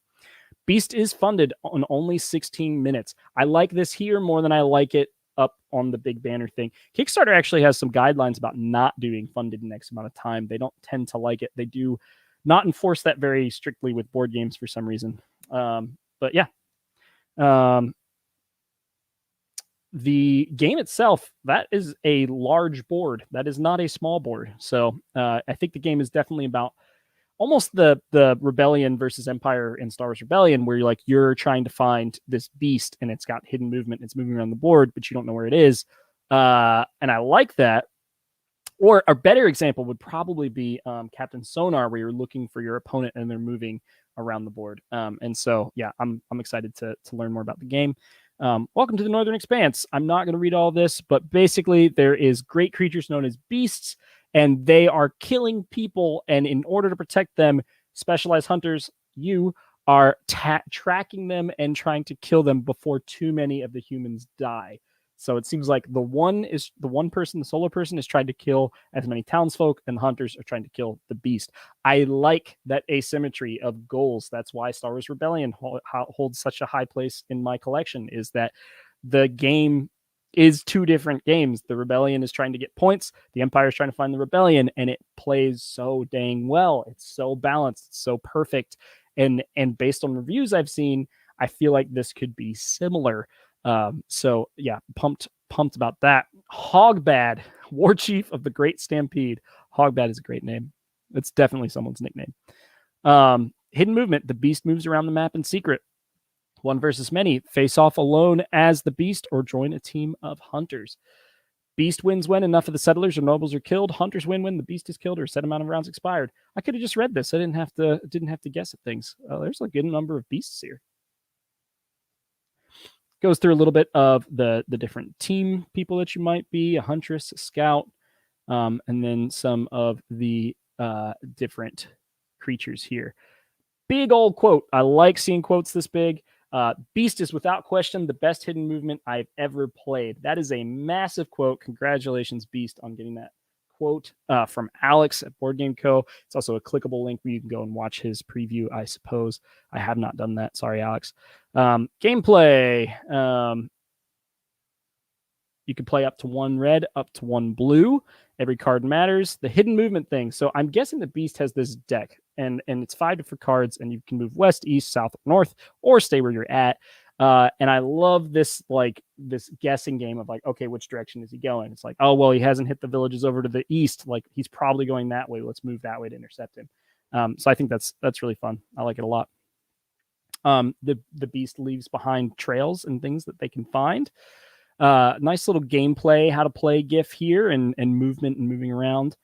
Beast is funded on only 16 minutes. I like this here more than I like it up on the big banner thing. Kickstarter actually has some guidelines about not doing funded in X amount of time. They don't tend to like it. They do not enforce that very strictly with board games for some reason. But yeah. The game itself, that is a large board. That is not a small board. So I think the game is definitely about almost the Rebellion versus Empire in Star Wars Rebellion, where you're trying to find this beast and it's got hidden movement. It's moving around the board, but you don't know where it is. And I like that. Or a better example would probably be Captain Sonar, where you're looking for your opponent and they're moving around the board. And so, yeah, I'm excited to learn more about the game. Welcome to the Northern Expanse. I'm not going to read all this, but basically there is great creatures known as beasts, and they are killing people. And in order to protect them, specialized hunters, you are tracking them and trying to kill them before too many of the humans die. So it seems like the solo person is trying to kill as many townsfolk, and the hunters are trying to kill the beast. I like that asymmetry of goals. That's why Star Wars Rebellion holds such a high place in my collection, is that the game is 2 different games. The Rebellion is trying to get points. The Empire is trying to find the Rebellion, and it plays so dang well. It's so balanced. It's so perfect. And based on reviews I've seen, I feel like this could be similar. So yeah, pumped about that. Hogbad, War Chief of the Great Stampede. Hogbad is a great name. It's definitely someone's nickname. Hidden movement. The beast moves around the map in secret. One versus many. Face off alone as the beast or join a team of hunters. Beast wins when enough of the settlers or nobles are killed. Hunters win when the beast is killed or a set amount of rounds expired. I could have just read this. I didn't have to guess at things. There's a good number of beasts here. Goes through a little bit of the different team people that you might be, a huntress, a scout, and then some of the different creatures here. Big old quote. I like seeing quotes this big. Beast is without question the best hidden movement I've ever played. That is a massive quote. Congratulations, Beast, on getting that quote from Alex at Board Game Co. It's also a clickable link where you can go and watch his preview, I suppose. I have not done that. Sorry, Alex. Gameplay. You can play up to 1 red, up to 1 blue. Every card matters. The hidden movement thing. So I'm guessing the Beast has this deck, and it's 5 different cards, and you can move west, east, south, north, or stay where you're at. And I love this guessing game of okay, which direction is he going? It's like, oh, well, he hasn't hit the villages over to the east. Like, he's probably going that way. Let's move that way to intercept him. So I think that's really fun. I like it a lot. The Beast leaves behind trails and things that they can find. Nice little gameplay, how to play GIF here, and movement and moving around.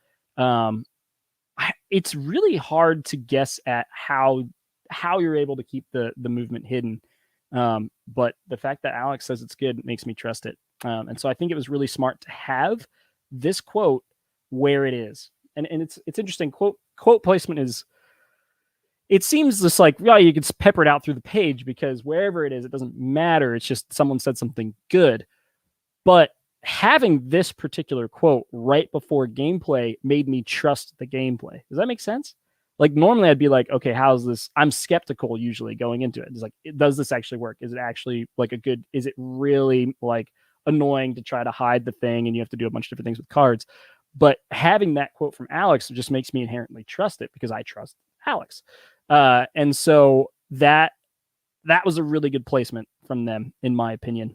It's really hard to guess at how you're able to keep the movement hidden. But the fact that Alex says it's good makes me trust it. And so I think it was really smart to have this quote where it is. And it's interesting. Quote placement is, it seems just like, yeah, you could pepper it out through the page because wherever it is, it doesn't matter. It's just someone said something good. But having this particular quote right before gameplay made me trust the gameplay. Does that make sense? Like, normally I'd be like, okay, how's this? I'm skeptical usually going into it. It's like, does this actually work? Is it actually is it really annoying to try to hide the thing and you have to do a bunch of different things with cards? But having that quote from Alex just makes me inherently trust it because I trust Alex. And so that was a really good placement from them, in my opinion.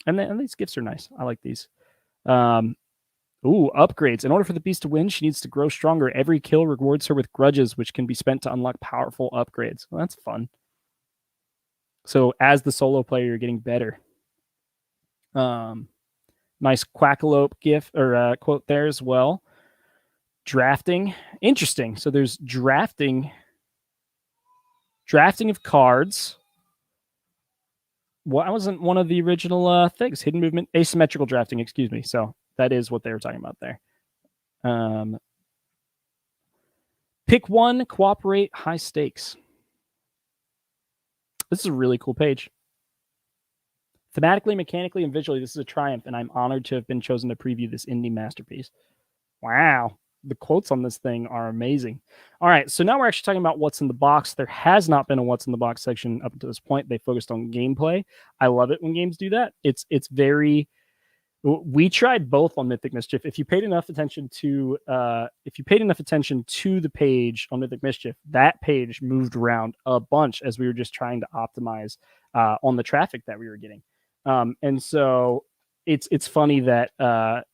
And these gifts are nice. I like these. Upgrades. In order for the beast to win, she needs to grow stronger. Every kill rewards her with grudges, which can be spent to unlock powerful upgrades. Well, that's fun. So as the solo player, you're getting better. Nice Quackalope gif or quote there as well. Drafting. Interesting. So there's drafting of cards. Well, that wasn't one of the original things. Hidden movement, asymmetrical drafting, excuse me. So that is what they were talking about there. Pick one, cooperate, high stakes. This is a really cool page. Thematically, mechanically, and visually, this is a triumph, and I'm honored to have been chosen to preview this indie masterpiece. Wow. The quotes on this thing are amazing. All right, so now we're actually talking about what's in the box. There has not been a what's in the box section up until this point. They focused on gameplay. I love it when games do that. It's very. We tried both on Mythic Mischief. If you paid enough attention to the page on Mythic Mischief, that page moved around a bunch as we were just trying to optimize on the traffic that we were getting. And so it's funny that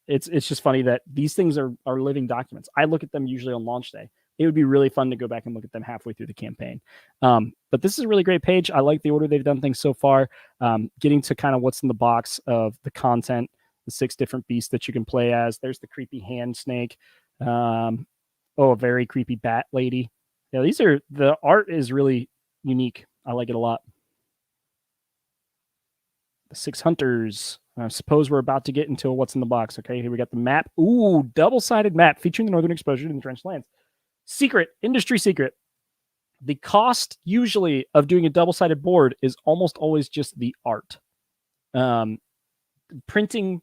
it's just funny that these things are living documents. I look at them usually on launch day. It would be really fun to go back and look at them halfway through the campaign. But this is a really great page. I like the order they've done things so far. Getting to kind of what's in the box of the content, the 6 different beasts that you can play as. There's the creepy hand snake. A very creepy bat lady. Yeah, the art is really unique. I like it a lot. The 6 hunters. I suppose we're about to get into what's in the box. Okay, here we got the map. Ooh, double-sided map featuring the northern exposure to the entrenched lands. Secret, industry secret. The cost usually of doing a double-sided board is almost always just the art. Printing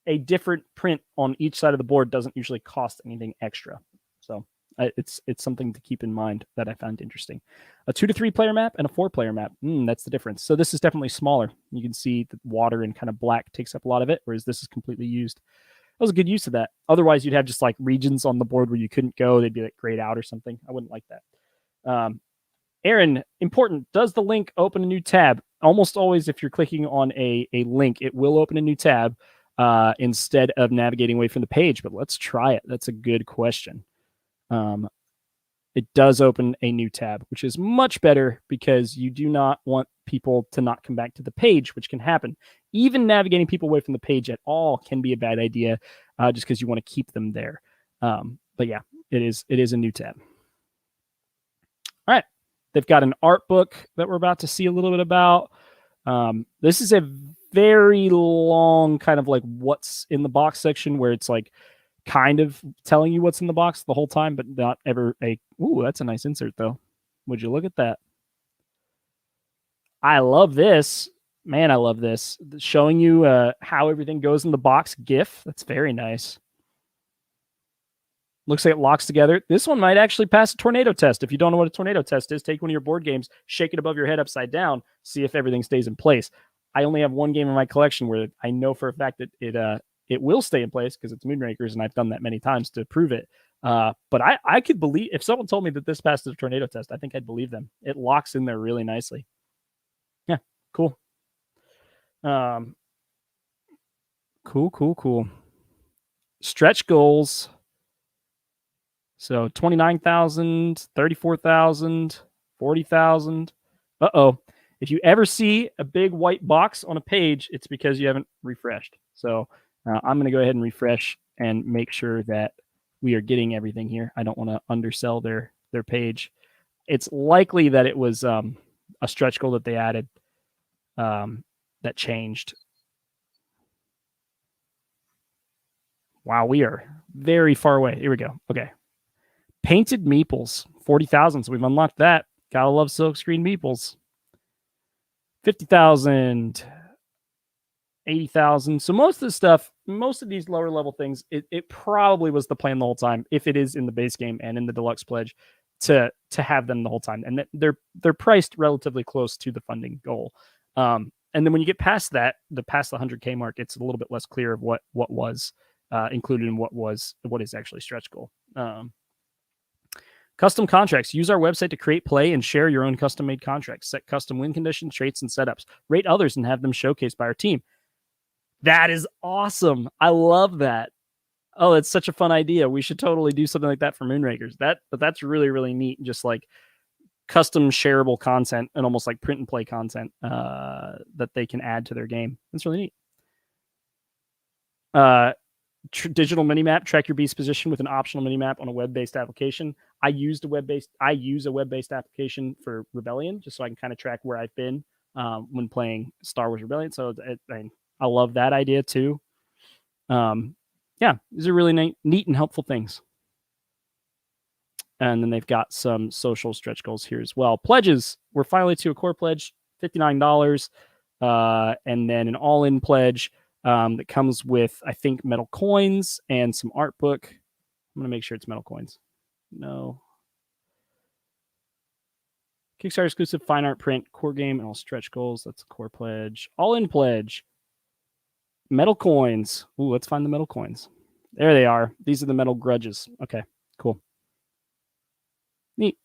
a different print on each side of the board doesn't usually cost anything extra. So it's something to keep in mind that I found interesting. A 2 to 3 player map and a 4 player map. That's the difference. So this is definitely smaller. You can see the water and kind of black takes up a lot of it, whereas this is completely used. That was a good use of that. Otherwise, you'd have just like regions on the board where you couldn't go. They'd be like grayed out or something. I wouldn't like that. Aaron, important. Does the link open a new tab? almost always, if you're clicking on a link, it will open a new tab instead of navigating away from the page. But let's try it. That's a good question. It does open a new tab, which is much better because you do not want people to not come back to the page, which can happen. Even navigating people away from the page at all can be a bad idea, just because you want to keep them there. But yeah, it is a new tab. All right. They've got an art book that we're about to see a little bit about. This is a very long kind of like what's in the box section where it's like kind of telling you what's in the box the whole time, but not ever a, ooh, that's a nice insert though. Would you look at that? I love this. Man, I love this. Showing you how everything goes in the box GIF. That's very nice. Looks like it locks together. This one might actually pass a tornado test. If you don't know what a tornado test is, take one of your board games, shake it above your head upside down, see if everything stays in place. I only have one game in my collection where I know for a fact that it will stay in place because it's Moonrakers, and I've done that many times to prove it. But I could believe, if someone told me that this passed the tornado test, I think I'd believe them. It locks in there really nicely. Yeah, cool. Cool. Stretch goals. So 29,000, 34,000, 40,000. Uh-oh. If you ever see a big white box on a page, it's because you haven't refreshed. So I'm going to go ahead and refresh and make sure that we are getting everything here. I don't want to undersell their page. It's likely that it was a stretch goal that they added that changed. Wow, we are very far away. Here we go. Okay. Painted meeples, 40,000. So we've unlocked that. Gotta love silkscreen meeples. 50,000, 80,000. So most of the stuff, most of these lower level things, it probably was the plan the whole time, if it is in the base game and in the deluxe pledge, to have them the whole time. And they're priced relatively close to the funding goal. And then when you get past that, past the 100K mark, it's a little bit less clear of what was included in what is actually stretch goal. Custom contracts. Use our website to create, play, and share your own custom-made contracts. Set custom win conditions, traits, and setups. Rate others and have them showcased by our team. That is awesome. I love that. Oh, it's such a fun idea. We should totally do something like that for Moonrakers. But that's really, really neat. Just like custom shareable content and almost like print and play content that they can add to their game. That's really neat. Digital minimap. Track your beast position with an optional minimap on a web-based application. I use a web-based application for Rebellion just so I can kind of track where I've been when playing Star Wars Rebellion. So I love that idea too. Yeah, these are really neat and helpful things. And then they've got some social stretch goals here as well. Pledges. We're finally to a core pledge, $59, and then an all-in pledge that comes with, I think, metal coins and some art book. I'm going to make sure it's metal coins. No. Kickstarter exclusive fine art print, core game, and all stretch goals. That's a core pledge. All-in pledge. Metal coins. Ooh, let's find the metal coins. There they are. These are the metal grudges. Okay, cool. Neat.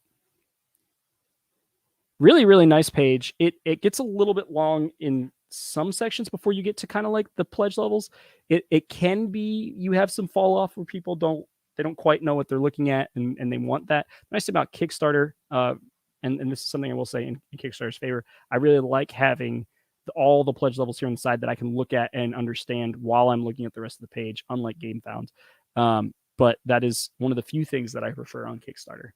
Really, really nice page. It gets a little bit long in some sections before you get to kind of like the pledge levels. It can be, you have some fall off where people don't quite know what they're looking at and they want that. The nice thing about Kickstarter, and this is something I will say in Kickstarter's favor, I really like having all the pledge levels here on the side that I can look at and understand while I'm looking at the rest of the page, unlike GameFound. But that is one of the few things that I prefer on Kickstarter.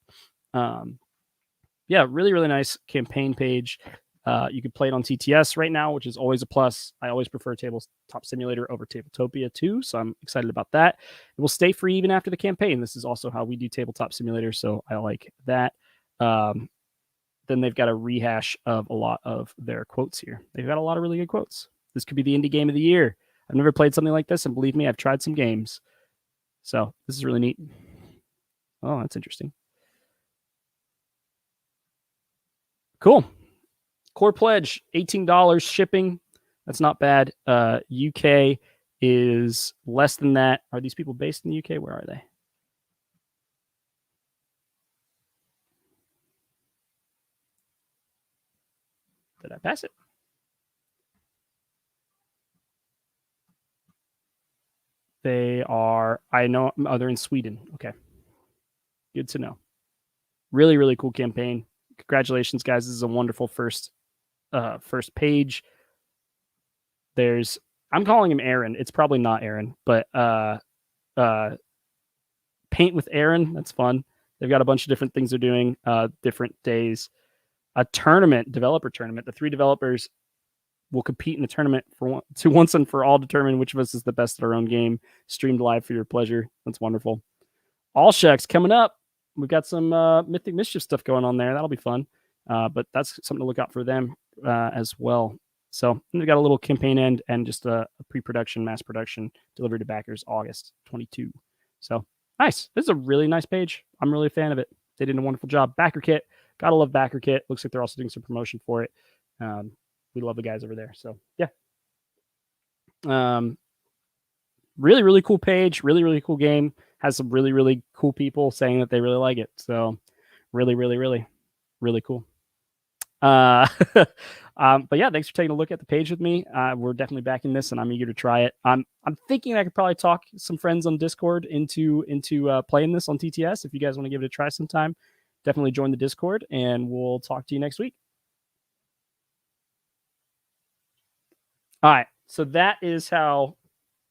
Yeah, really, really nice campaign page. You can play it on TTS right now, which is always a plus. I always prefer Tabletop Simulator over Tabletopia too, so I'm excited about that. It will stay free even after the campaign. This is also how we do Tabletop Simulator, so I like that. Then they've got a rehash of a lot of their quotes here. They've got a lot of really good quotes. This could be the indie game of the year. I've never played something like this, and believe me, I've tried some games. So this is really neat. Oh, that's interesting. Cool. Core pledge, $18 shipping. That's not bad. UK is less than that. Are these people based in the UK? Where are they? Did I pass it? They are, I know, they're in Sweden. Okay. Good to know. Really, really cool campaign. Congratulations, guys. This is a wonderful first page. There's, I'm calling him Aaron. It's probably not Aaron, but Paint with Aaron. That's fun. They've got a bunch of different things they're doing, different days. A tournament, developer tournament. The 3 developers will compete in a tournament to once and for all determine which of us is the best at our own game. Streamed live for your pleasure. That's wonderful. All Shucks coming up. We've got some Mythic Mischief stuff going on there. That'll be fun. But that's something to look out for them as well. So we've got a little campaign end and just a pre-production, mass production delivered to backers August 22. So nice. This is a really nice page. I'm really a fan of it. They did a wonderful job. Backer kit. Gotta love backer kit. Looks like they're also doing some promotion for it. We love the guys over there. So yeah. Really, really cool page. Really, really cool game. Has some really, really cool people saying that they really like it. So really, really, really, really cool. But yeah, thanks for taking a look at the page with me. We're definitely backing this, and I'm eager to try it. I'm thinking I could probably talk some friends on Discord into playing this on TTS. If you guys want to give it a try sometime, definitely join the Discord, and we'll talk to you next week. All right, so that is how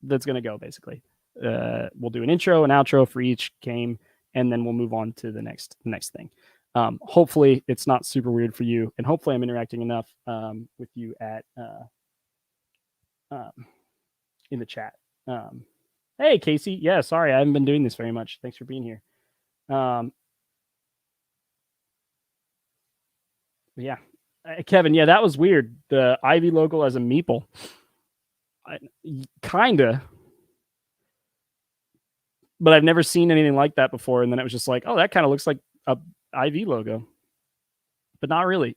that's going to go, basically. We'll do an intro, an outro for each game, and then we'll move on to the next thing. Hopefully it's not super weird for you, and hopefully I'm interacting enough with you at in the chat. Hey Casey, yeah, sorry I haven't been doing this very much. Thanks for being here. Yeah, Kevin, yeah, that was weird. The Ivy logo as a meeple, kinda. But I've never seen anything like that before. And then it was just like, oh, that kind of looks like a IV logo, but not really.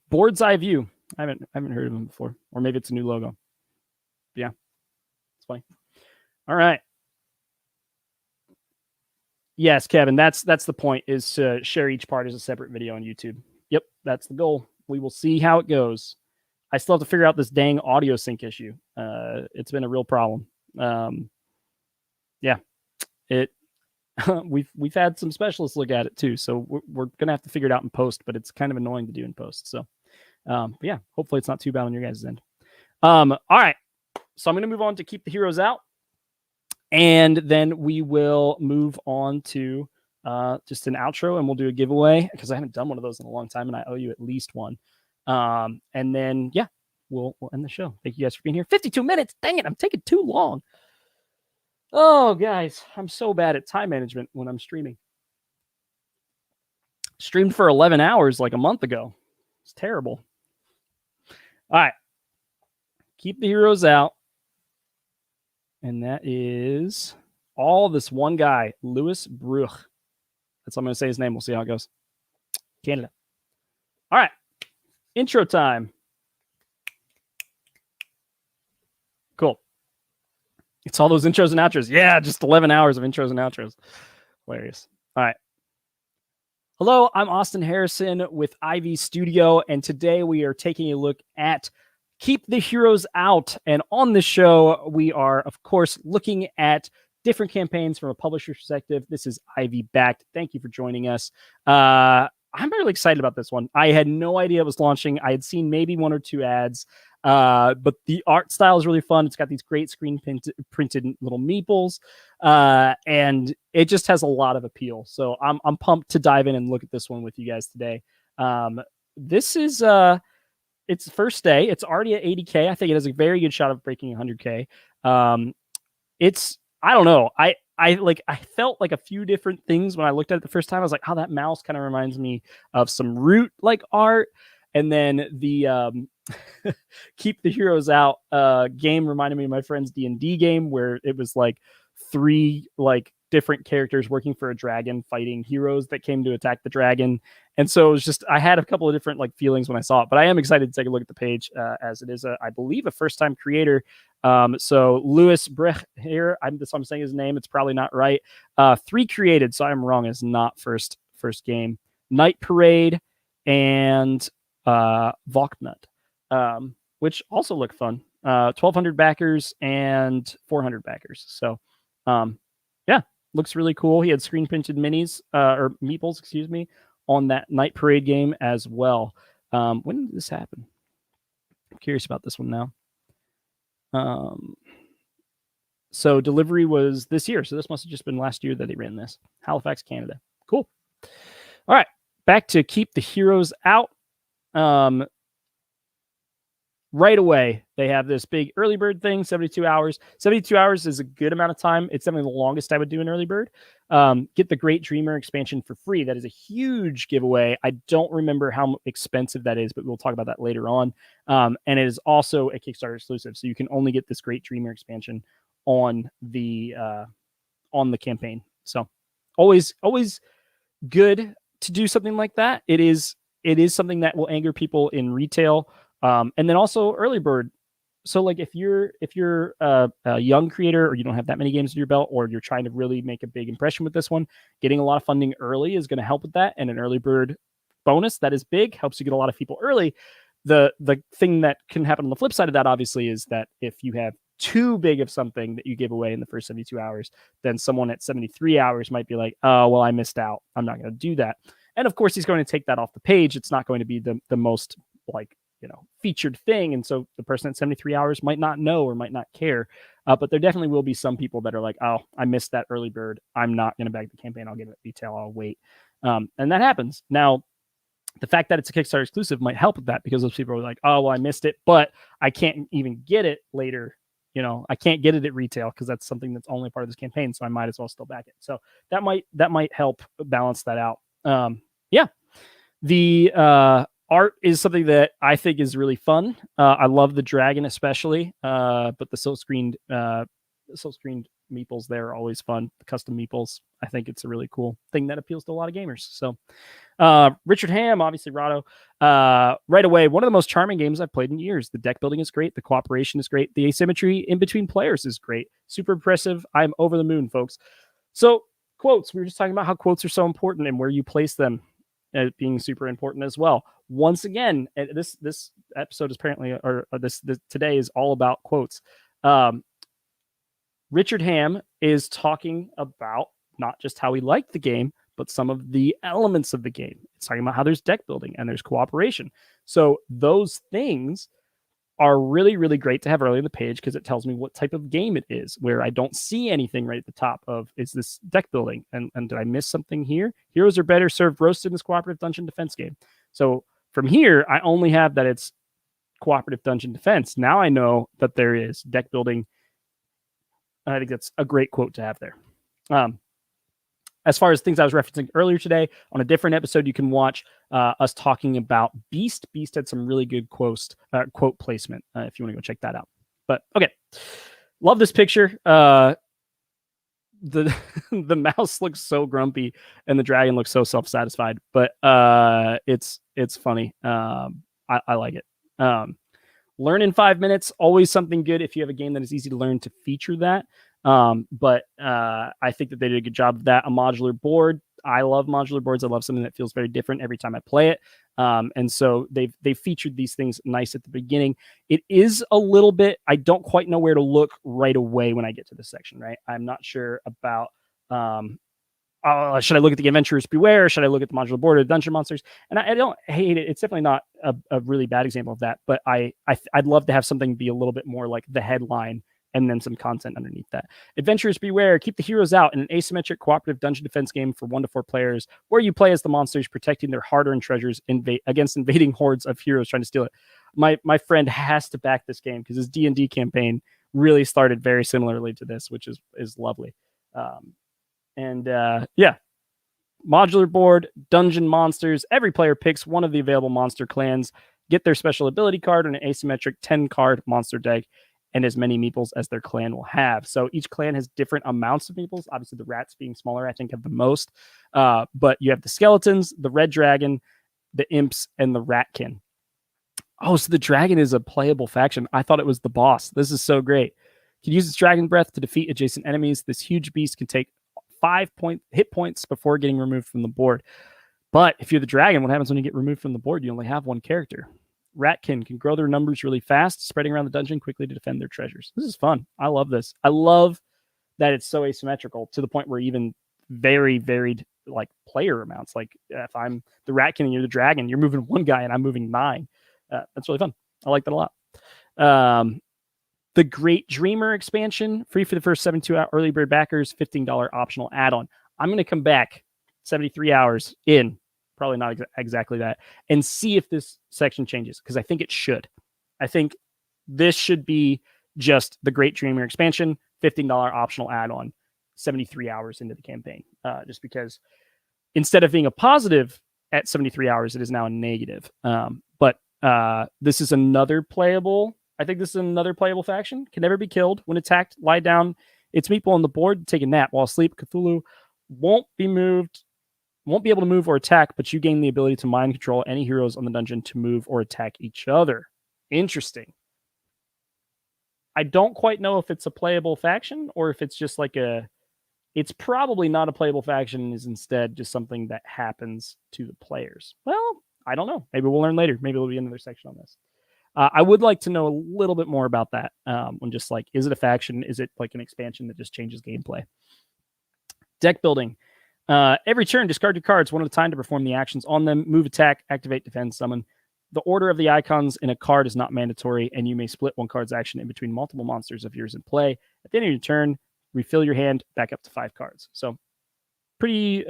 Board's Eye View. I haven't heard of them before, or maybe it's a new logo. Yeah, it's funny. All right. Yes, Kevin, that's the point, is to share each part as a separate video on YouTube. Yep, that's the goal. We will see how it goes. I still have to figure out this dang audio sync issue. It's been a real problem. Yeah, we've had some specialists look at it too, so we're gonna have to figure it out in post, but it's kind of annoying to do in post. So but yeah, hopefully it's not too bad on your guys' end. All right, so I'm gonna move on to Keep the Heroes Out, and then we will move on to just an outro, and we'll do a giveaway, because I haven't done one of those in a long time, and I owe you at least one. And then yeah, we'll end the show. Thank you guys for being here. 52 minutes. Dang it, I'm taking too long. Oh, guys, I'm so bad at time management when I'm streaming. Streamed for 11 hours like a month ago. It's terrible. All right. Keep the Heroes Out. And that is all this one guy, Louis Bruch. That's what I'm going to say his name. We'll see how it goes. Canada. All right. Intro time. Cool. It's all those intros and outros. Yeah, just 11 hours of intros and outros. Hilarious. All right. Hello, I'm Austin Harrison with Ivy Studio, and today we are taking a look at Keep the Heroes Out. And on this show, we are, of course, looking at different campaigns from a publisher perspective. This is Ivy backed. Thank you for joining us. I'm really excited about this one. I had no idea it was launching. I had seen maybe 1 or 2 ads. But the art style is really fun. It's got these great screen printed little meeples, and it just has a lot of appeal. So I'm pumped to dive in and look at this one with you guys today. This is its first day. It's already at 80K. I think it has a very good shot of breaking 100K. I don't know. I felt like a few different things when I looked at it the first time. I was like, oh, that mouse kind of reminds me of some Root like art. And then the Keep the Heroes Out game reminded me of my friend's D&D game, where it was like 3 like different characters working for a dragon fighting heroes that came to attack the dragon. And so it was just, I had a couple of different like feelings when I saw it, but I am excited to take a look at the page as it is, I believe, a first-time creator. So Louis Brech here, that's what I'm saying his name. It's probably not right. 3 created, so I'm wrong. It's not first game. Night Parade and Voknut, which also look fun. 1,200 backers and 400 backers. So, yeah, looks really cool. He had screen printed minis or meeples, excuse me, on that Night Parade game as well. When did this happen? I'm curious about this one now. So delivery was this year. So this must have just been last year that they ran this. Halifax, Canada. Cool. All right, back to Keep the Heroes Out. Right away, they have this big early bird thing, 72 hours. 72 hours is a good amount of time. It's definitely the longest I would do an early bird. Get the Great Dreamer expansion for free. That is a huge giveaway. I don't remember how expensive that is, but we'll talk about that later on. And it is also a Kickstarter exclusive, so you can only get this Great Dreamer expansion on the campaign. So always good to do something like that. It is something that will anger people in retail. And then also early bird. So like if you're a young creator or you don't have that many games in your belt, or you're trying to really make a big impression with this one, getting a lot of funding early is going to help with that. And an early bird bonus that is big helps you get a lot of people early. The thing that can happen on the flip side of that, obviously, is that if you have too big of something that you give away in the first 72 hours, then someone at 73 hours might be like, oh, well, I missed out. I'm not going to do that. And of course, he's going to take that off the page. It's not going to be the most like, featured thing. And so the person at 73 hours might not know or might not care. But there definitely will be some people that are like, oh, I missed that early bird. I'm not going to bag the campaign. I'll give it retail. I'll wait. And that happens. Now, the fact that it's a Kickstarter exclusive might help with that, because those people are like, oh, well, I missed it, but I can't even get it later. I can't get it at retail because that's something that's only part of this campaign. So I might as well still back it. So that might help balance that out. Yeah. The art is something that I think is really fun. I love the dragon especially, but the silk-screened meeples there are always fun. The custom meeples, I think it's a really cool thing that appeals to a lot of gamers. So Richard Ham, obviously Rahdo, right away, one of the most charming games I've played in years. The deck building is great. The cooperation is great. The asymmetry in between players is great. Super impressive. I'm over the moon, folks. So quotes, we were just talking about how quotes are so important and where you place them as being super important as well. Once again, this episode is apparently, or this today is all about quotes. Richard Ham is talking about not just how he liked the game, but some of the elements of the game. It's talking about how there's deck building and there's cooperation. So those things are really, really great to have early in the page, because it tells me what type of game it is, where I don't see anything right at the top of, is this deck building? And did I miss something here? Heroes are better served roasted in this cooperative dungeon defense game. So from here, I only have that it's cooperative dungeon defense. Now I know that there is deck building. I think that's a great quote to have there. As far as things I was referencing earlier today, on a different episode, you can watch us talking about Beast. Beast had some really good quote placement if you want to go check that out. But okay, love this picture. The mouse looks so grumpy and the dragon looks so self-satisfied, but it's funny. I like it. Learn in 5 minutes, always something good if you have a game that is easy to learn to feature that. But I think that they did a good job of that. A modular board. I love modular boards. I love something that feels very different every time I play it. And so they've featured these things nice at the beginning. It is a little bit, I don't quite know where to look right away when I get to this section, right? I'm not sure about, should I look at the Adventurers Beware? Or should I look at the modular board or the dungeon monsters? And I don't hate it. It's definitely not a really bad example of that, but I'd love to have something be a little bit more like the headline and then some content underneath that. Adventurers Beware, keep the heroes out in an asymmetric cooperative dungeon defense game for 1 to 4 players, where you play as the monsters protecting their hard-earned treasures against invading hordes of heroes trying to steal it. My friend has to back this game because his D&D campaign really started very similarly to this, which is lovely. Yeah, modular board, dungeon monsters. Every player picks one of the available monster clans, get their special ability card in an asymmetric 10-card monster deck, and as many meeples as their clan will have. So each clan has different amounts of meeples. Obviously, the rats being smaller, I think, have the most. But you have the skeletons, the red dragon, the imps, and the ratkin. Oh, so the dragon is a playable faction. I thought it was the boss. This is so great. You can use its dragon breath to defeat adjacent enemies. This huge beast can take 5 hit points before getting removed from the board. But if you're the dragon, what happens when you get removed from the board? You only have one character. Ratkin can grow their numbers really fast, spreading around the dungeon quickly to defend their treasures. This is fun. I love this. I love that it's so asymmetrical to the point where even very varied like player amounts. Like if I'm the Ratkin and you're the dragon, you're moving one guy and I'm moving 9. That's really fun. I like that a lot. The Great Dreamer expansion, free for the first 72 hour early bird backers, $15 optional add-on. I'm going to come back 73 hours in, probably not exactly that, and see if this section changes, because I think it should. I think this should be just the Great Dreamer expansion, $15 optional add-on, 73 hours into the campaign, just because instead of being a positive at 73 hours, it is now a negative. But this is another playable. I think this is another playable faction. Can never be killed. When attacked, lie down its meatball on the board, take a nap. While asleep, Cthulhu won't be able to move or attack, but you gain the ability to mind control any heroes on the dungeon to move or attack each other. Interesting. I don't quite know if it's a playable faction or if it's just like it's probably not a playable faction and is instead just something that happens to the players. Well, I don't know. Maybe we'll learn later. Maybe there'll be another section on this. I would like to know a little bit more about that. On just like, is it a faction? Is it like an expansion that just changes gameplay? Deck building. Every turn, discard your cards one at a time to perform the actions on them. Move, attack, activate, defend, summon. The order of the icons in a card is not mandatory, and you may split one card's action in between multiple monsters of yours in play. At the end of your turn, refill your hand back up to 5 cards. So pretty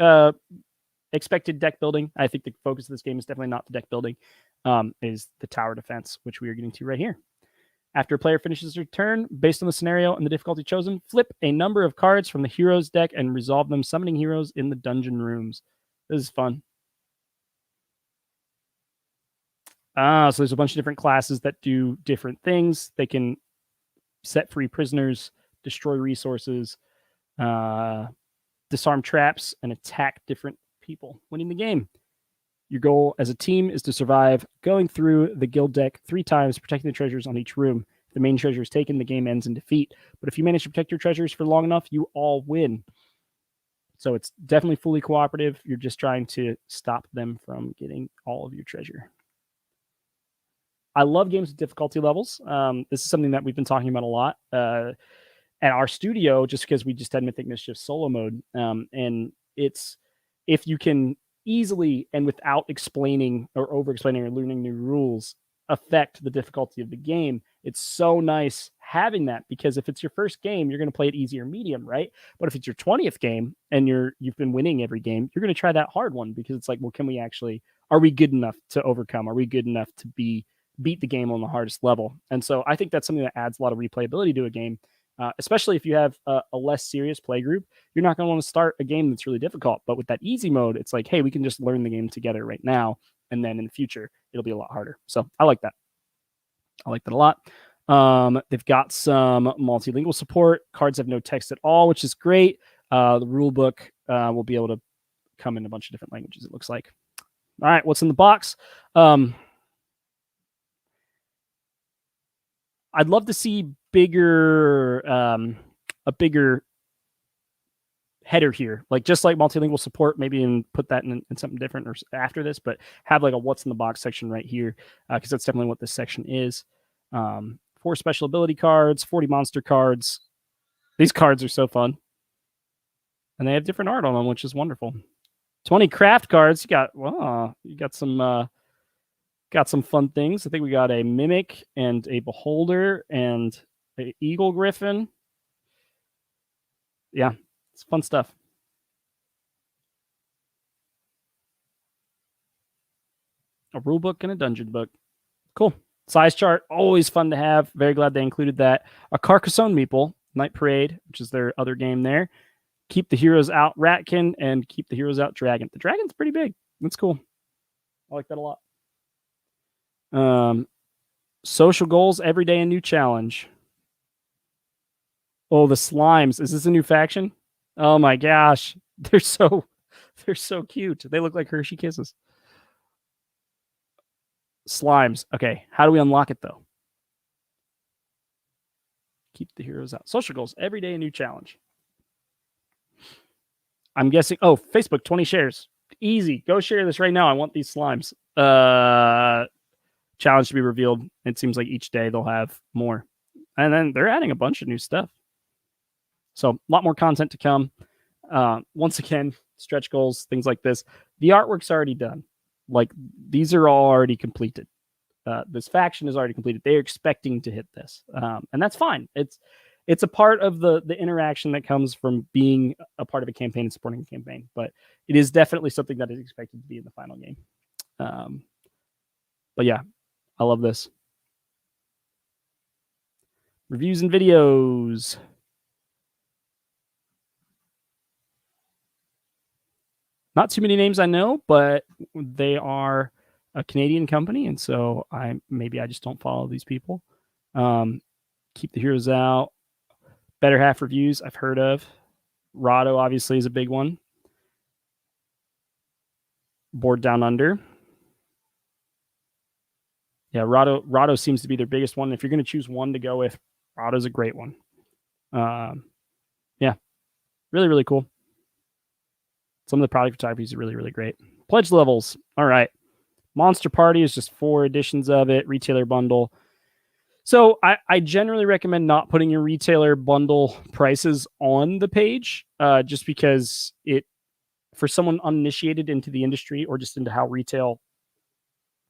expected deck building. I think the focus of this game is definitely not the deck building, is the tower defense, which we are getting to right here. After a player finishes their turn, based on the scenario and the difficulty chosen, flip a number of cards from the heroes deck and resolve them, summoning heroes in the dungeon rooms. This is fun. So there's a bunch of different classes that do different things. They can set free prisoners, destroy resources, disarm traps, and attack different people, winning the game. Your goal as a team is to survive going through the guild deck 3 times, protecting the treasures on each room. If the main treasure is taken, the game ends in defeat. But if you manage to protect your treasures for long enough, you all win. So it's definitely fully cooperative. You're just trying to stop them from getting all of your treasure. I love games with difficulty levels. This is something that we've been talking about a lot at our studio, just because we just had Mythic Mischief solo mode. And it's, if you can easily and without explaining or over explaining or learning new rules affect the difficulty of the game, it's so nice having that, because if it's your first game, you're going to play it easy or medium, right? But if it's your 20th game and you've been winning every game, you're going to try that hard one, because it's like, well, are we good enough to overcome? Are we good enough to beat the game on the hardest level? And so I think that's something that adds a lot of replayability to a game. Especially if you have a less serious play group, you're not going to want to start a game that's really difficult. But with that easy mode, it's like, hey, we can just learn the game together right now, and then in the future, it'll be a lot harder. So I like that. I like that a lot. They've got some multilingual support. Cards have no text at all, which is great. The rule book will be able to come in a bunch of different languages, it looks like. All right, what's in the box? I'd love to see a bigger header here, like just like multilingual support, maybe, and put that in something different or after this, but have like a what's in the box section right here, because that's definitely what this section is. 4 special ability cards, 40 monster cards. These cards are so fun, and they have different art on them, which is wonderful. 20 craft cards. You got some fun things. I think we got a Mimic and a Beholder and an Eagle Griffin. Yeah, it's fun stuff. A rule book and a dungeon book. Cool. Size chart, always fun to have. Very glad they included that. A Carcassonne meeple, Night Parade, which is their other game there. Keep the heroes out Ratkin and keep the heroes out Dragon. The Dragon's pretty big. That's cool. I like that a lot. Social goals, every day a new challenge. Oh, the slimes. Is this a new faction? Oh my gosh. They're so cute. They look like Hershey Kisses. Slimes. Okay, how do we unlock it though? Keep the heroes out. Social goals, every day a new challenge. I'm guessing, Facebook, 20 shares. Easy. Go share this right now. I want these slimes. challenge to be revealed. It seems like each day they'll have more. And then they're adding a bunch of new stuff. So a lot more content to come. Once again, stretch goals, things like this. The artwork's already done. Like, these are all already completed. This faction is already completed. They're expecting to hit this. And that's fine. It's a part of the interaction that comes from being a part of a campaign and supporting a campaign. But it is definitely something that is expected to be in the final game. But yeah, I love this. Reviews and videos. Not too many names I know, but they are a Canadian company, and so I just don't follow these people. Keep the Heroes Out. Better Half reviews I've heard of. Rahdo obviously is a big one. Board Down Under. Yeah, Rahdo seems to be their biggest one. If you're going to choose one to go with, Rahdo's a great one. Yeah, really, really cool. Some of the product photography is really, really great. Pledge levels. All right. Monster Party is just 4 editions of it. Retailer bundle. So I generally recommend not putting your retailer bundle prices on the page, just because for someone uninitiated into the industry or just into how retail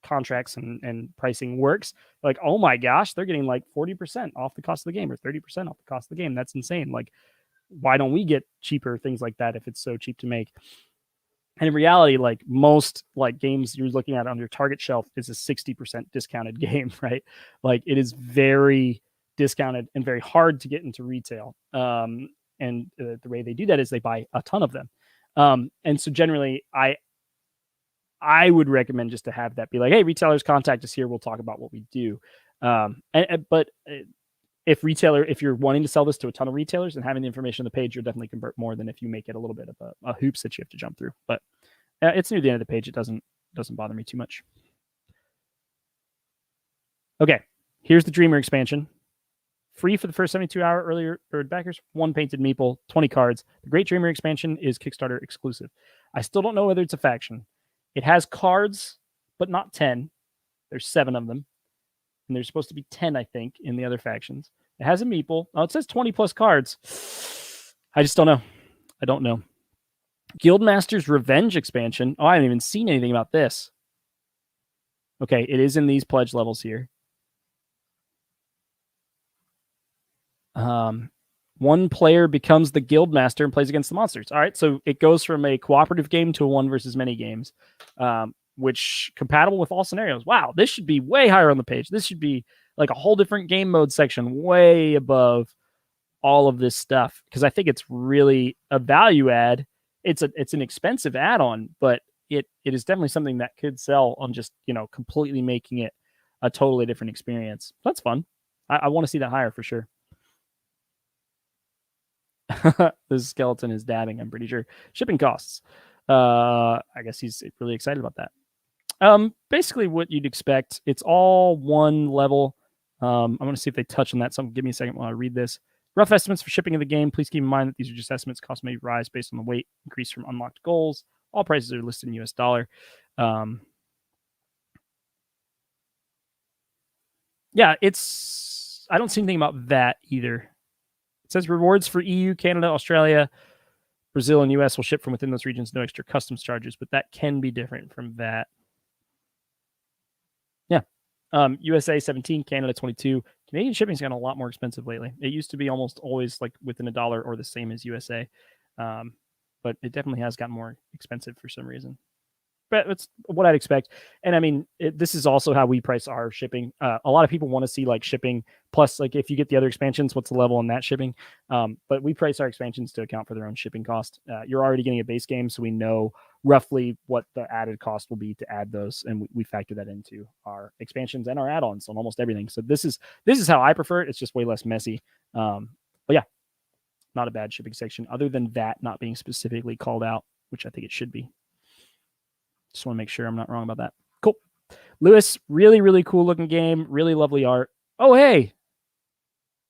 contracts and pricing works, like, oh my gosh, they're getting like 40% off the cost of the game or 30% off the cost of the game. That's insane. Like, why don't we get cheaper things like that if it's so cheap to make? And in reality, like, most like games you're looking at on your Target shelf is a 60% discounted game, right? Like, it is very discounted and very hard to get into retail. And the way they do that is they buy a ton of them. And so generally, I would recommend just to have that be like, hey, retailers, contact us here. We'll talk about what we do. But if you're wanting to sell this to a ton of retailers and having the information on the page, you'll definitely convert more than if you make it a little bit of a hoops that you have to jump through. But it's near the end of the page. It doesn't bother me too much. Okay, here's the Dreamer expansion. Free for the first 72-hour early bird backers. 1 painted meeple, 20 cards. The Great Dreamer expansion is Kickstarter exclusive. I still don't know whether it's a faction. It has cards, but not 10. There's 7 of them. And there's supposed to be 10, I think, in the other factions. It has a meeple. Oh, it says 20 plus cards. I just don't know. I don't know. Guildmaster's Revenge expansion. Oh, I haven't even seen anything about this. Okay, it is in these pledge levels here. One player becomes the Guildmaster and plays against the monsters. All right, so it goes from a cooperative game to a 1 versus many games. Which compatible with all scenarios. Wow, this should be way higher on the page. This should be like a whole different game mode section, way above all of this stuff, because I think it's really a value add. It's an expensive add-on, but it is definitely something that could sell on just, completely making it a totally different experience. That's fun. I want to see that higher for sure. This skeleton is dabbing, I'm pretty sure. Shipping costs. I guess he's really excited about that. Basically what you'd expect. It's all 1 level. I'm going to see if they touch on that. So give me a second while I read this. Rough estimates for shipping of the game. Please keep in mind that these are just estimates. Costs may rise based on the weight increase from unlocked goals. All prices are listed in US dollar. Yeah, I don't see anything about that either. It says rewards for EU, Canada, Australia, Brazil, and US will ship from within those regions. No extra customs charges, but that can be different from that. Yeah. USA 17, Canada 22. Canadian shipping's gotten a lot more expensive lately. It used to be almost always like within $1 or the same as USA. But it definitely has gotten more expensive for some reason. But it's what I'd expect. And I mean, this is also how we price our shipping. A lot of people want to see like shipping plus, like, if you get the other expansions, what's the level on that shipping? But we price our expansions to account for their own shipping cost. You're already getting a base game, so we know roughly what the added cost will be to add those, and we factor that into our expansions and our add-ons on almost everything. So this is how I prefer it. It's just way less messy. But yeah, not a bad shipping section, other than that not being specifically called out, which I think it should be. Just want to make sure I'm not wrong about that. Cool. Lewis, really, really cool looking game. Really lovely art. Oh, hey.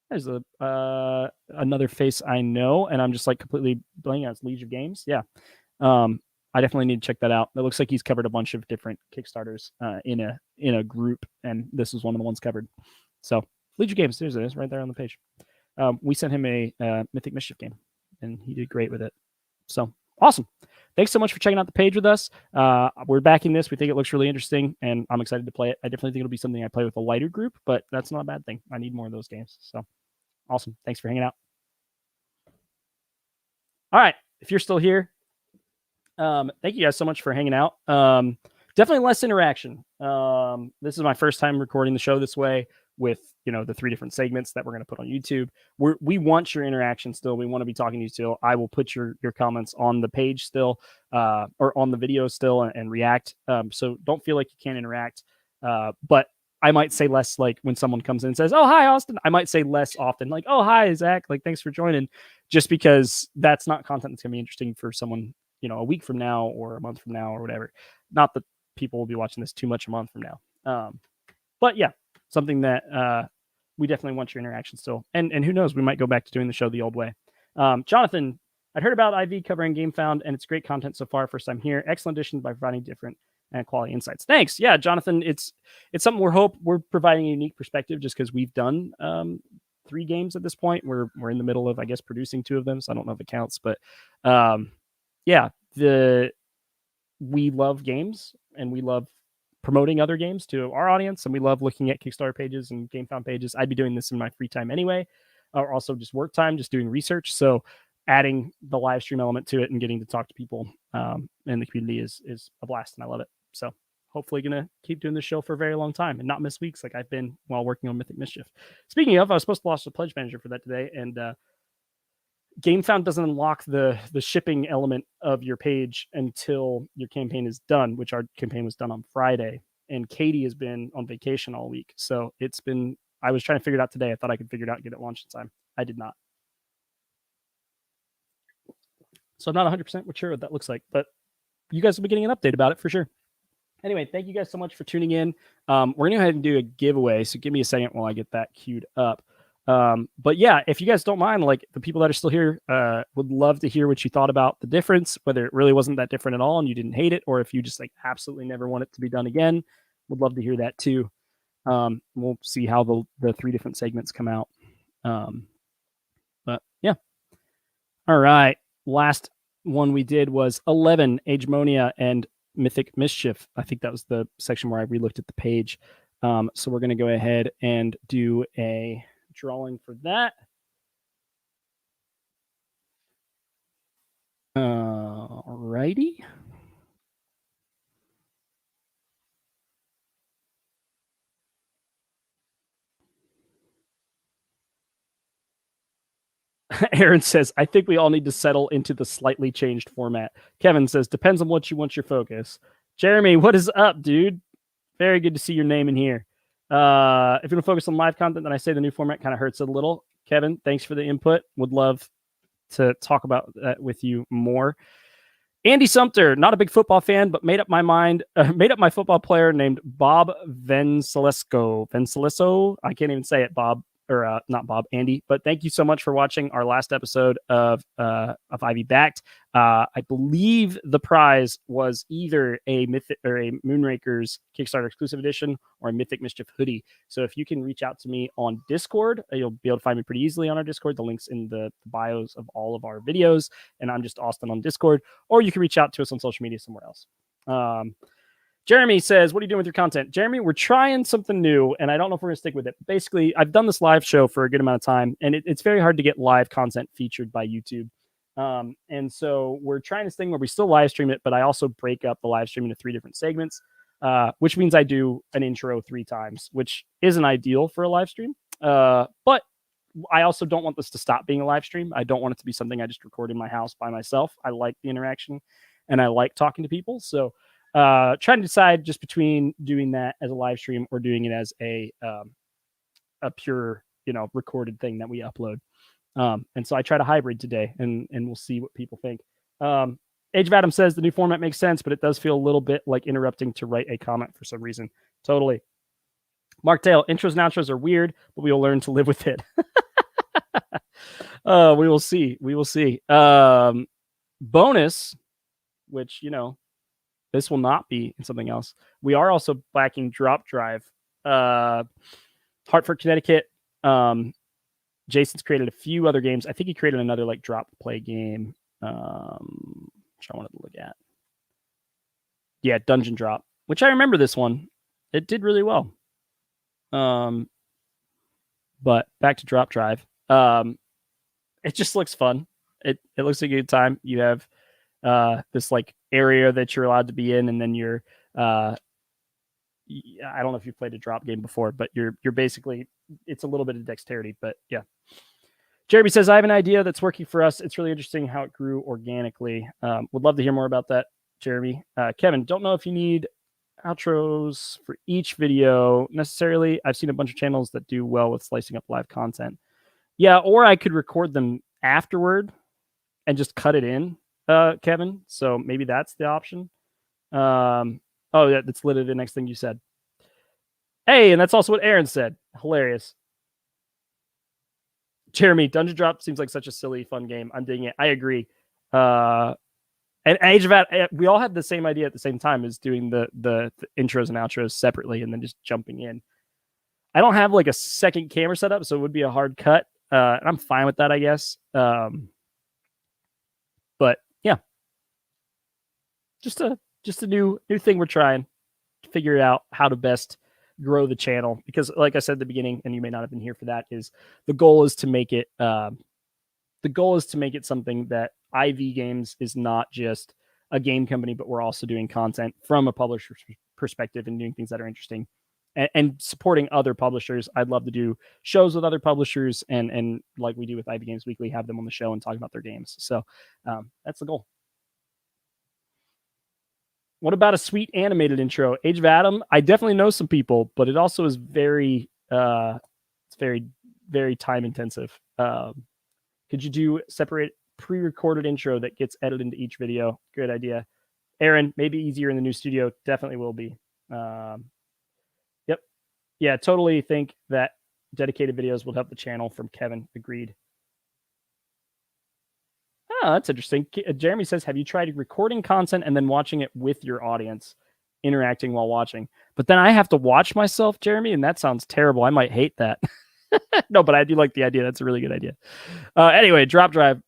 There's another face I know, and I'm just like completely blanking out. It's Leisure Games. Yeah. I I definitely need to check that out. It looks like he's covered a bunch of different Kickstarters in a group, and this is one of the ones covered. So Legion Games, there's it is right there on the page. We sent him a Mythic Mischief game, and he did great with it. So awesome. Thanks so much for checking out the page with us. We're backing this. We think it looks really interesting, and I'm excited to play it. I definitely think it'll be something I play with a lighter group, but that's not a bad thing. I need more of those games. So awesome. Thanks for hanging out. All right. If you're still here, thank you guys so much for hanging out. Definitely less interaction. This is my first time recording the show this way with, the 3 different segments that we're going to put on YouTube. We want your interaction still. We want to be talking to you still. I will put your comments on the page still, or on the video still, and react. So don't feel like you can't interact. But I might say less, like when someone comes in and says, "Oh, hi, Austin." I might say less often, like, "Oh, hi, Zach. Like, thanks for joining," just because that's not content that's going to be interesting for someone, a week from now or a month from now or whatever. Not that people will be watching this too much a month from now. But yeah, something that we definitely want your interaction still. And who knows, we might go back to doing the show the old way. Jonathan, I'd heard about IV covering GameFound, and it's great content so far. First time here. Excellent addition by providing different and quality insights. Thanks. Yeah, Jonathan, it's something we're providing a unique perspective just because we've done 3 games at this point. We're in the middle of, I guess, producing 2 of them, so I don't know if it counts, but yeah, we love games, and we love promoting other games to our audience, and we love looking at Kickstarter pages and GameFound pages. I'd be doing this in my free time anyway, or also just work time, just doing research. So adding the live stream element to it and getting to talk to people in the community is a blast, and I love it. So hopefully gonna keep doing this show for a very long time and not miss weeks like I've been while working on Mythic Mischief. Speaking of, I was supposed to launch a pledge manager for that today, and GameFound doesn't unlock the shipping element of your page until your campaign is done, which our campaign was done on Friday. And Katie has been on vacation all week. So I was trying to figure it out today. I thought I could figure it out and get it launched in time. I did not. So I'm not 100% sure what that looks like, but you guys will be getting an update about it for sure. Anyway, thank you guys so much for tuning in. We're going to go ahead and do a giveaway. So give me a second while I get that queued up. But yeah, if you guys don't mind, like the people that are still here, would love to hear what you thought about the difference, whether it really wasn't that different at all and you didn't hate it, or if you just like absolutely never want it to be done again. Would love to hear that too. We'll see how the 3 different segments come out. But yeah. All right. Last one we did was 11, Agemonia and Mythic Mischief. I think that was the section where I relooked at the page. So we're going to go ahead and do a drawing for that. Alrighty. Aaron says, I think we all need to settle into the slightly changed format. Kevin says, depends on what you want your focus. Jeremy, what is up, dude? Very good to see your name in here. If you're going to focus on live content, then I say the new format kind of hurts it a little. Kevin, thanks for the input. Would love to talk about that with you more. Andy Sumter, not a big football fan, but made up my football player named Bob Vencelesco. I can't even say it, Bob. Or not Bob, Andy. But thank you so much for watching our last episode of Ivy Backed. I believe the prize was either a Mythic or a Moonrakers Kickstarter exclusive edition or a Mythic Mischief hoodie. So if you can reach out to me on Discord, you'll be able to find me pretty easily on our Discord. The link's in the bios of all of our videos, and I'm just Austin on Discord. Or you can reach out to us on social media somewhere else. Jeremy says, what are you doing with your content? Jeremy, we're trying something new, and I don't know if we're going to stick with it. Basically, I've done this live show for a good amount of time, and it's very hard to get live content featured by YouTube. And so we're trying this thing where we still live stream it, but I also break up the live stream into 3 different segments, which means I do an intro 3 times, which isn't ideal for a live stream. But I also don't want this to stop being a live stream. I don't want it to be something I just record in my house by myself. I like the interaction, and I like talking to people. So trying to decide just between doing that as a live stream or doing it as a pure, recorded thing that we upload. And so I try to hybrid today, and we'll see what people think. Age of Adam says the new format makes sense, but it does feel a little bit like interrupting to write a comment for some reason. Totally. Mark Dale, intros and outros are weird, but we will learn to live with it. We will see. We will see. Bonus. which, this will not be in something else. We are also backing Drop Drive. Hartford, Connecticut. Jason's created a few other games. I think he created another like drop play game, which I wanted to look at. Yeah, Dungeon Drop, which I remember this one. It did really well. But back to Drop Drive. It just looks fun. It looks like a good time. You have this like area that you're allowed to be in, and then you're I don't know if you've played a drop game before, but you're basically, it's a little bit of dexterity, but yeah. Jeremy says, I have an idea that's working for us. It's really interesting how it grew organically. Would love to hear more about that, Jeremy. Kevin, don't know if you need outros for each video necessarily. I've seen a bunch of channels that do well with slicing up live content. Yeah, or I could record them afterward and just cut it in, Kevin. So maybe that's the option. Oh, yeah, that's literally the next thing you said. Hey, and that's also what Aaron said. Hilarious. Jeremy, Dungeon Drop seems like such a silly, fun game. I'm digging it. I agree. And Age of we all had the same idea at the same time, as doing the intros and outros separately and then just jumping in. I don't have like a second camera setup, so it would be a hard cut. And I'm fine with that, I guess. But yeah, just a new thing we're trying to figure out how to best grow the channel, because like I said at the beginning, and you may not have been here for that, is the goal is to make it something that IV Games is not just a game company, but we're also doing content from a publisher's perspective and doing things that are interesting and supporting other publishers. I'd love to do shows with other publishers and like we do with IV Games Weekly, have them on the show and talk about their games. So that's the goal. What about a sweet animated intro? Age of Adam, I definitely know some people, but it also is very, it's very, very time intensive. Could you do separate pre-recorded intro that gets edited into each video? Good idea. Aaron, maybe easier in the new studio. Definitely will be. Yep. Yeah, totally think that dedicated videos will help the channel from Kevin. Agreed. Oh, that's interesting. Jeremy says, have you tried recording content and then watching it with your audience, interacting while watching? But then I have to watch myself, Jeremy, and that sounds terrible. I might hate that. No, but I do like the idea. That's a really good idea. Anyway, Drop Drive.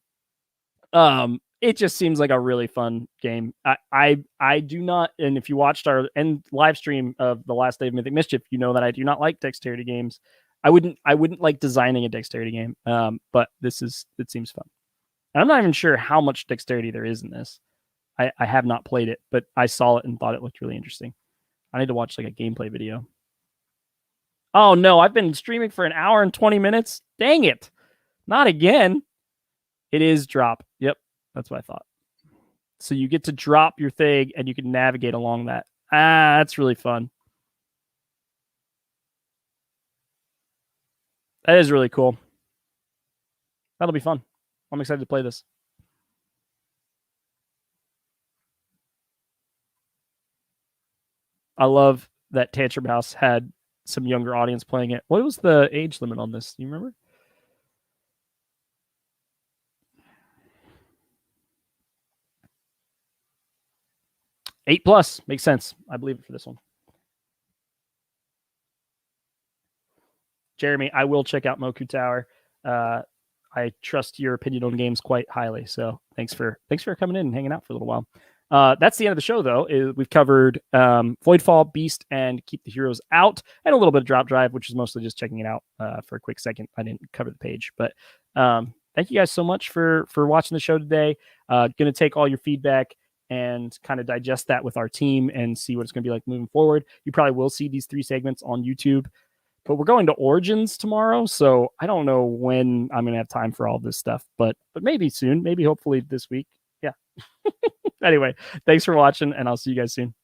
It just seems like a really fun game. I do not, and if you watched our end live stream of the last day of Mythic Mischief, you know that I do not like dexterity games. I wouldn't like designing a dexterity game. But it seems fun. And I'm not even sure how much dexterity there is in this. I have not played it, but I saw it and thought it looked really interesting. I need to watch like a gameplay video. Oh no, I've been streaming for 1 hour and 20 minutes. Dang it. Not again. It is drop. Yep. That's what I thought. So you get to drop your thing and you can navigate along that. That's really fun. That is really cool. That'll be fun. I'm excited to play this. I love that Tantrum House had some younger audience playing it. What was the age limit on this? Do you remember? +8 makes sense. I believe it for this one. Jeremy, I will check out Moku Tower. I trust your opinion on games quite highly. So thanks for coming in and hanging out for a little while. That's the end of the show, though. We've covered Voidfall, Beast, and Keep the Heroes Out, and a little bit of Drop Drive, which is mostly just checking it out for a quick second. I didn't cover the page, but thank you guys so much for watching the show today. Going to take all your feedback and kind of digest that with our team and see what it's going to be like moving forward. You probably will see these 3 segments on YouTube. But we're going to Origins tomorrow, so I don't know when I'm going to have time for all this stuff, but maybe soon, maybe hopefully this week. Yeah. Anyway, thanks for watching, and I'll see you guys soon.